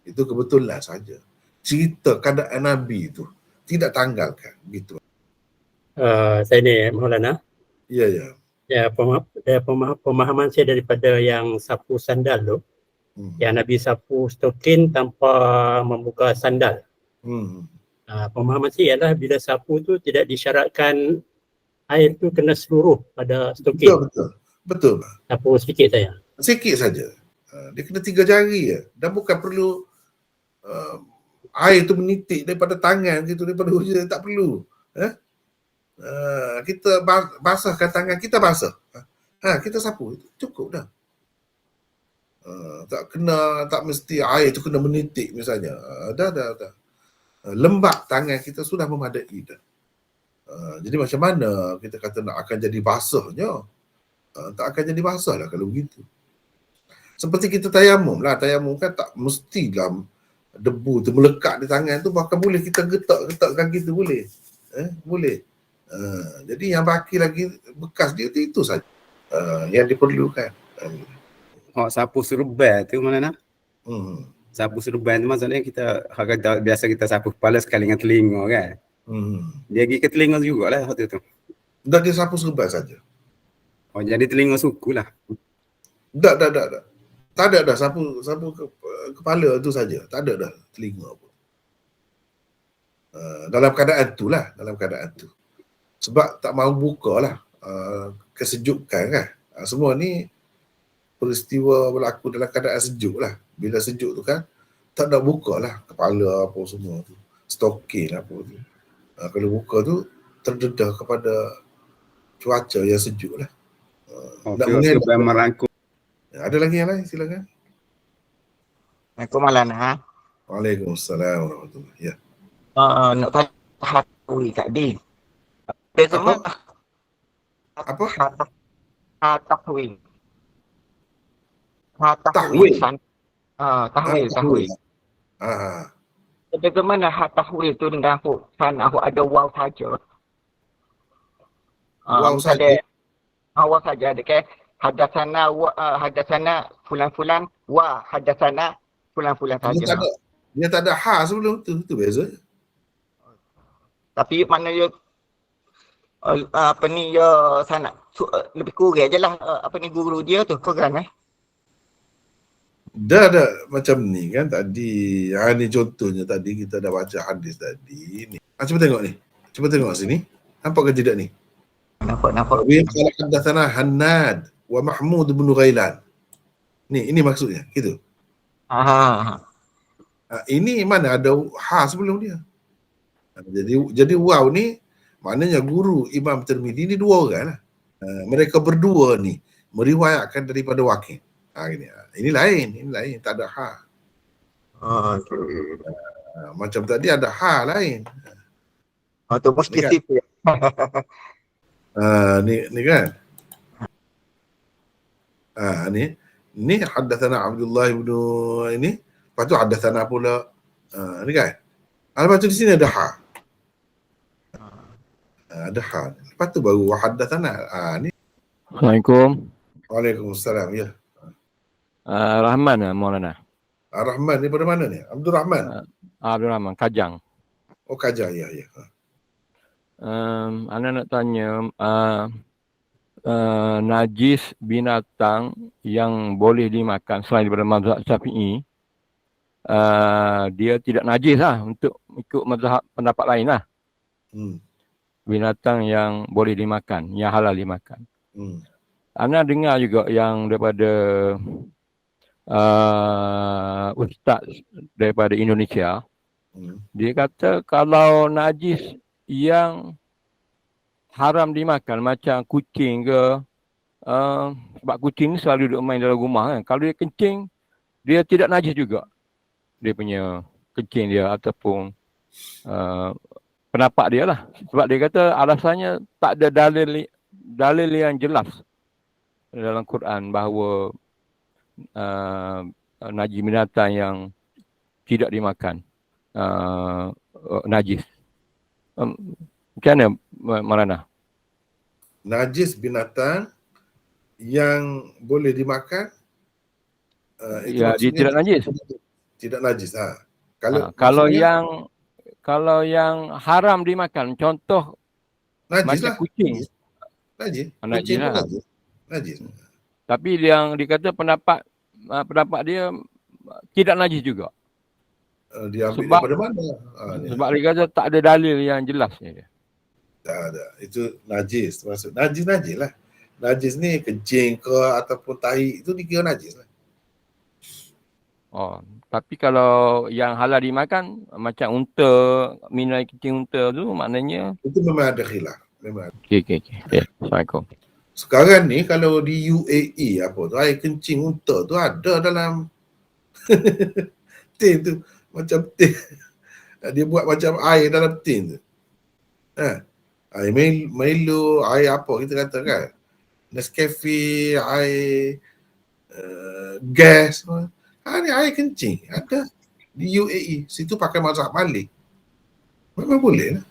Itu kebetulan saja. Cerita keadaan Nabi itu tidak tanggalkan gitu. Saya ni Maulana. Ya. Ya, pemahaman saya daripada yang sapu sandal tu, yang Nabi sapu stokin tanpa membuka sandal. Pemahaman saya ialah bila sapu tu tidak disyaratkan air tu kena seluruh pada stokin. Betul. Sapu sedikit saja. Sikit saja. Dia kena 3 jari je. Dan bukan perlu air tu menitik daripada tangan gitu, daripada hujung, tak perlu. Kita basahkan tangan kita, basah. Kita sapu, cukup dah. Tak mesti air tu kena menitik misalnya. Dah. Lembab tangan kita sudah memadai dah. Jadi macam mana kita kata nak akan jadi basahnya? Tak akan jadi basah lah kalau begitu. Seperti kita tayamum lah. Tayamum kan tak mesti dalam debu tu melekat di tangan tu, bahkan boleh kita getak kaki tu boleh. Boleh. Jadi yang baki lagi bekas dia tu itu saja yang diperlukan. Sapu serban tu mana nak? Sapu serban tu maksudnya kita biasa kita sapu kepala sekali dengan telinga kan. Dia pergi ke telinga jugalah waktu tu. Tak, dia sapu serban saja. Jadi telinga suku lah. Tak. Tak ada dah sapu kepala tu saja. Tak ada dah telinga pun. Dalam keadaan tu lah. Sebab tak mahu buka lah kesejukan kan. Semua ni peristiwa berlaku dalam keadaan sejuk lah. Bila sejuk tu kan tak nak buka lah kepala apa semua tu. Stocking apa tu. Kalau buka tu terdedah kepada cuaca yang sejuk lah. Nak merangkum. Ada lagi yang lain, silakan. Assalamualaikum Maulana. Waalaikumsalam warahmatullahi. Ya. Nak tanya hatui tadi. Bagaimana? Apa? Tahwil. Tahwil. Tahwil. Bagaimana tahwil tu dengan sana ada waw saja. Waw saja. Waw saja ada ke hadatsana fulan-fulan wa hadatsana fulan-fulan saja. Dia tak ada ha sebelum tu beza. Tapi mana ya sana lebih kurang je lah guru dia tu kurang Dah macam ni kan tadi. Ni contohnya tadi kita dah baca hadis tadi ni. Cuba tengok ni. Cuba tengok sini. Nampak ke tidak ni? Nampak. Wa qala hadatsana Hannad wa Mahmud bin Ghailan. Ini maksudnya gitu. Ini mana ada ha sebelum dia. Jadi waw ni maknanya guru Imam Tirmizi ni 2 orang lah. Mereka berdua ni meriwayatkan daripada Waqi'. Ini lain, tak ada ha. Okay. Macam tadi ada ha lain. Tu mesti situ. Ni kan. Ni haddatsana Abdullah ibn ini, lepas tu haddatsana pula. Ni kan. Lepas tu di sini ada ha. Ada ha. Lepas tu baru haddatsana. Ni. Assalamualaikum. Waalaikumsalam. Ya. Rahman Maulana. Rahman ni pada mana ni? Abdul Rahman. Abdul Rahman Kajang. Oh, Kajang, ya. Ana nak tanya najis binatang yang boleh dimakan selain daripada mazhab Syafi'i, dia tidak najis lah untuk ikut mazhab pendapat lain lah. Binatang yang boleh dimakan, yang halal dimakan. Ana dengar juga yang daripada ustaz daripada Indonesia, dia kata kalau najis yang haram dimakan macam kucing ke, sebab kucing ni selalu duduk main dalam rumah kan, kalau dia kencing dia tidak najis juga, dia punya kencing dia ataupun pendapat dia lah, sebab dia kata alasannya tak ada dalil yang jelas dalam Quran bahawa najis binatang yang tidak dimakan najis. Macam mana Maulana? Najis binatang yang boleh dimakan, itu ya, dia tidak najis. Tidak najis. Kalau yang haram dimakan, contoh najis macam lah. kucing. Najis. Najis lah. Najis. Tapi yang dikata pendapat dia tidak najis juga. Dia ambil sebab, daripada mana? Sebab dia kata tak ada dalil yang jelas ni. Tak ada. Itu najis. Maksud najis lah. Najis ni kencing ke ataupun tahi, itu dikira najis lah. Oh, tapi kalau yang halal dimakan macam unta, minum kencing unta tu maknanya itu memang ada khilaf. Memang. Okey. Assalamualaikum. Sekarang ni kalau di UAE air kencing unta tu ada dalam tin tu, macam tin. Dia buat macam air dalam tin tu. Air Milo, air apa kita kata kan, Nescafe, air gas. Ni air kencing ada di UAE. Situ pakai mazhab Malik. Memang boleh lah.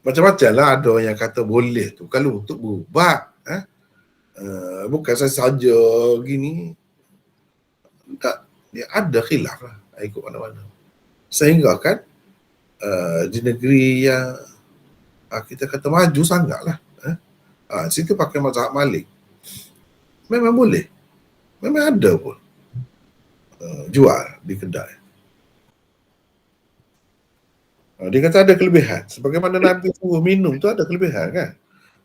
Macam-macam lah, ada yang kata boleh tu kalau untuk berubat. Bukan saja gini. Tak, dia ada khilaf lah ikut mana-mana. Sehingga kan di negeri yang kita kata maju sangat lah, situ pakai mazhab Malik. Memang boleh. Memang ada pun jual di kedai. Dia kata ada kelebihan. Sebagaimana Nabi suruh minum tu ada kelebihan kan,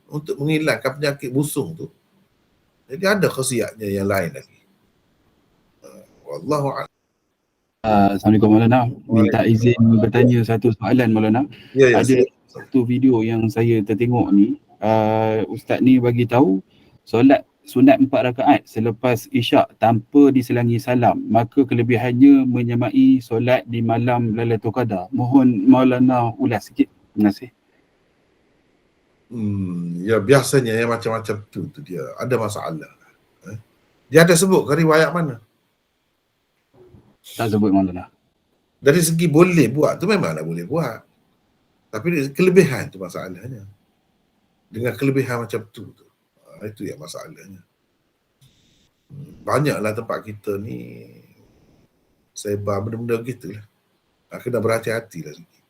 untuk menghilangkan penyakit busung tu. Jadi ada khasiatnya yang lain lagi. Wallahu'alam. Assalamualaikum Maulana. Minta izin bertanya satu soalan Maulana. Ya, ada satu video yang saya tertengok ni, ustaz ni bagi tahu solat sunat 4 rakaat selepas isyak tanpa diselangi salam, maka kelebihannya menyamai solat di malam Lailatul Qadar. Mohon Maulana ulas sikit. Terima kasih. Ya, biasanya yang macam-macam tu dia ada masalah. Dia ada sebut ke riwayat mana? Tak sebut Maulana. Dari segi boleh buat tu memanglah boleh buat. Tapi kelebihan tu masalahnya. Dengan kelebihan macam tu. Itu yang masalahnya. Banyaklah tempat kita ni sebar benda-benda gitulah. Kena berhati-hati lah sikit.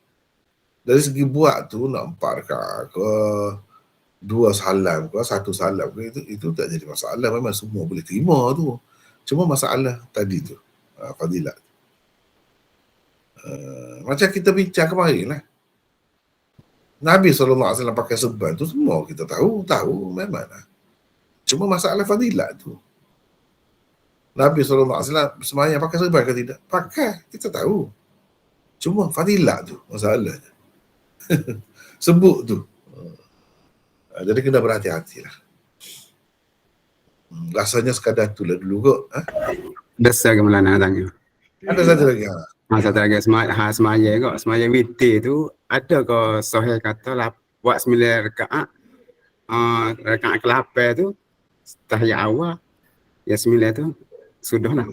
Dari segi buat tu nak 4 rakaat ke, 2 salam ke, 1 salam ke, itu tak jadi masalah. Memang semua boleh terima tu. Cuma masalah tadi tu, fadilat. Macam kita bincang kemarin lah. Nabi SAW pakai serban tu semua kita tahu memang lah. Cuma masalah fadilat tu. Nabi SAW semayang pakai serban ke tidak? Pakai, kita tahu. Cuma fadilat tu masalahnya. Sebut tu. Jadi kena berhati-hati lah. Rasanya sekadar tu lah dulu kot. Dasar ke Maulana tanya. Ada satu lagi. Satu lagi semaya kot. Semaya witir tu ada ke sahih kata lah buat 9 rakaat rakaat ke-8 tu tahiyat awal, yang 9 tu sudahlah.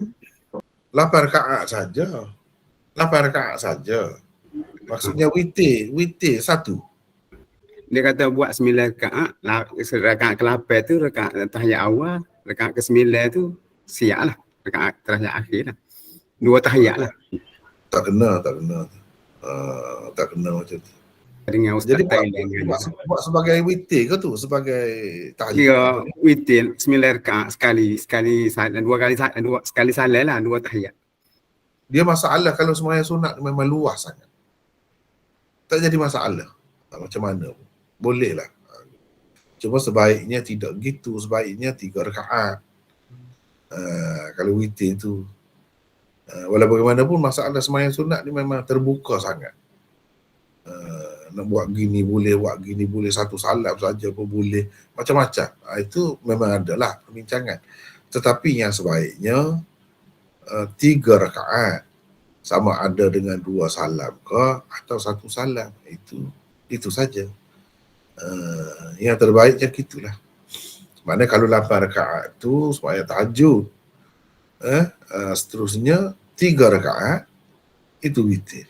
8 rakaat saja. 8 rakaat saja. Maksudnya witir satu. Dia kata buat 9 rakaat, rakaat ke-8 tu rakaat tahiyat awal, rakaat ke-9 tu siap lah, rakaat tahiyat akhir lah. 2 tahiyat lah. Tak kena. Tak kena macam tu. Dengan Ustaz Jadi Thailand buat sebagai witir ke tu? Sebagai tahiyat? Kira witir 9 rakaat sekali salat, 2 kali salat, sekali salat lah, 2 tahiyat. Dia masalah kalau sembahyang sunat memang luas sangat. Tak jadi masalah. Macam mana pun. Boleh lah. Cuma sebaiknya tidak gitu. Sebaiknya 3 rakaat. Kalau witir tu. Walau bagaimanapun masalah sembahyang sunat ni memang terbuka sangat. Nak buat gini boleh, buat gini boleh, satu salam saja pun boleh, macam-macam. Itu memang adalah perbincangan. Tetapi yang sebaiknya 3 rakaat, sama ada dengan 2 salam ke atau 1 salam, itu saja. Yang terbaik macam itulah. Maknanya kalau 8 rakaat tu sembahyang tahajud, seterusnya 3 rakaat itu witir.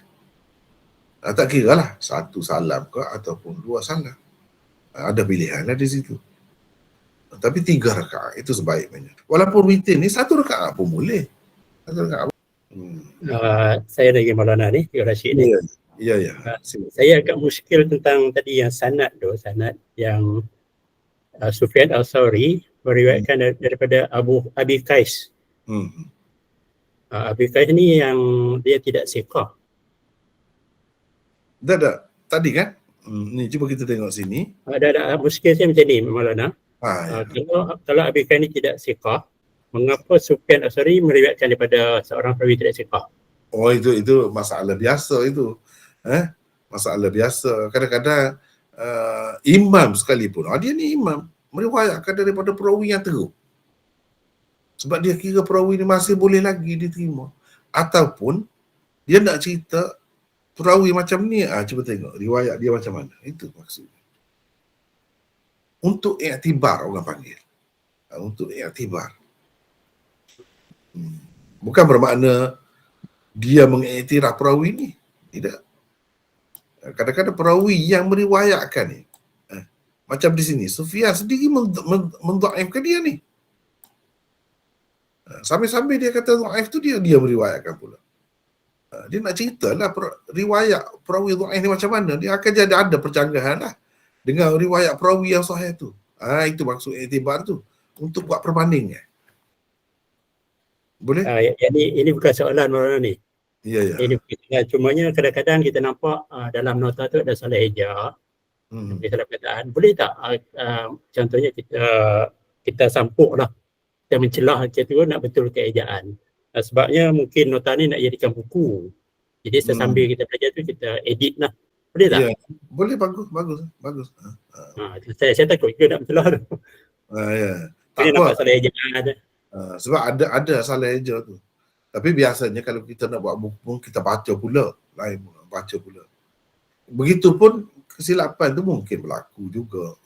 Tak kira lah 1 salam ke ataupun 2 salam. Ada pilihan di situ. Tapi 3 rakaat itu sebaiknya. Walaupun witir ni 1 rakaat pun boleh. 1 rakaat. Saya lagi Maulana ni, Tio Rashid ni. Ya. Saya agak muskil tentang tadi yang sanad yang Sufyan Al-Thawri meriwayatkan daripada Abi Qais. Abi Qais ni yang dia tidak siqah. Dah. Tadi kan? Ni cuba kita tengok sini. Ada muskil saya macam ni Maulana. Kalau Abi Qais ni tidak siqah, mengapa Sufyan Al-Thawri meriwayatkan daripada seorang perawi tidak siqah? Oh, itu masalah biasa itu. Masalah biasa. Kadang-kadang imam sekalipun, dia ni imam, meriwayatkan daripada perawi yang teruk. Sebab dia kira perawi ni masih boleh lagi diterima. Ataupun dia nak cerita perawi macam ni, cuba tengok riwayat dia macam mana. Itu maksudnya. Untuk iktibar orang panggil. Untuk iktibar. Bukan bermakna dia mengiktiraf perawi ni. Tidak. Kadang-kadang perawi yang meriwayatkan ni, macam di sini, Sufyan sendiri mendhaifkan dia ni. Sambil-sambil dia kata dhaif tu, dia meriwayatkan pula. Dia nak ceritalah riwayat perawi dhaif ni macam mana. Dia akan jadi ada percanggahan lah dengan riwayat perawi yang sahih tu. Itu maksud iktibar tu. Untuk buat perbandingan. Boleh? Ini bukan soalan Maulana ni. Ya. Cumanya kadang-kadang kita nampak dalam nota tu ada salah eja, salah perkataan. Boleh tak contohnya kita sampuk lah, kita mencelah macam tu nak betulkan ejaan. Sebabnya mungkin nota ni nak jadikan buku. Jadi sambil kita belajar tu kita edit lah. Boleh tak? Ya. Boleh, bagus. Saya takut ke nak mencelah tu. Ya. Tak apa. Nampak salah ejaan ada. Sebab ada salah eja tu. Tapi biasanya kalau kita nak buat buku, kita baca pula. Begitupun kesilapan tu mungkin berlaku juga.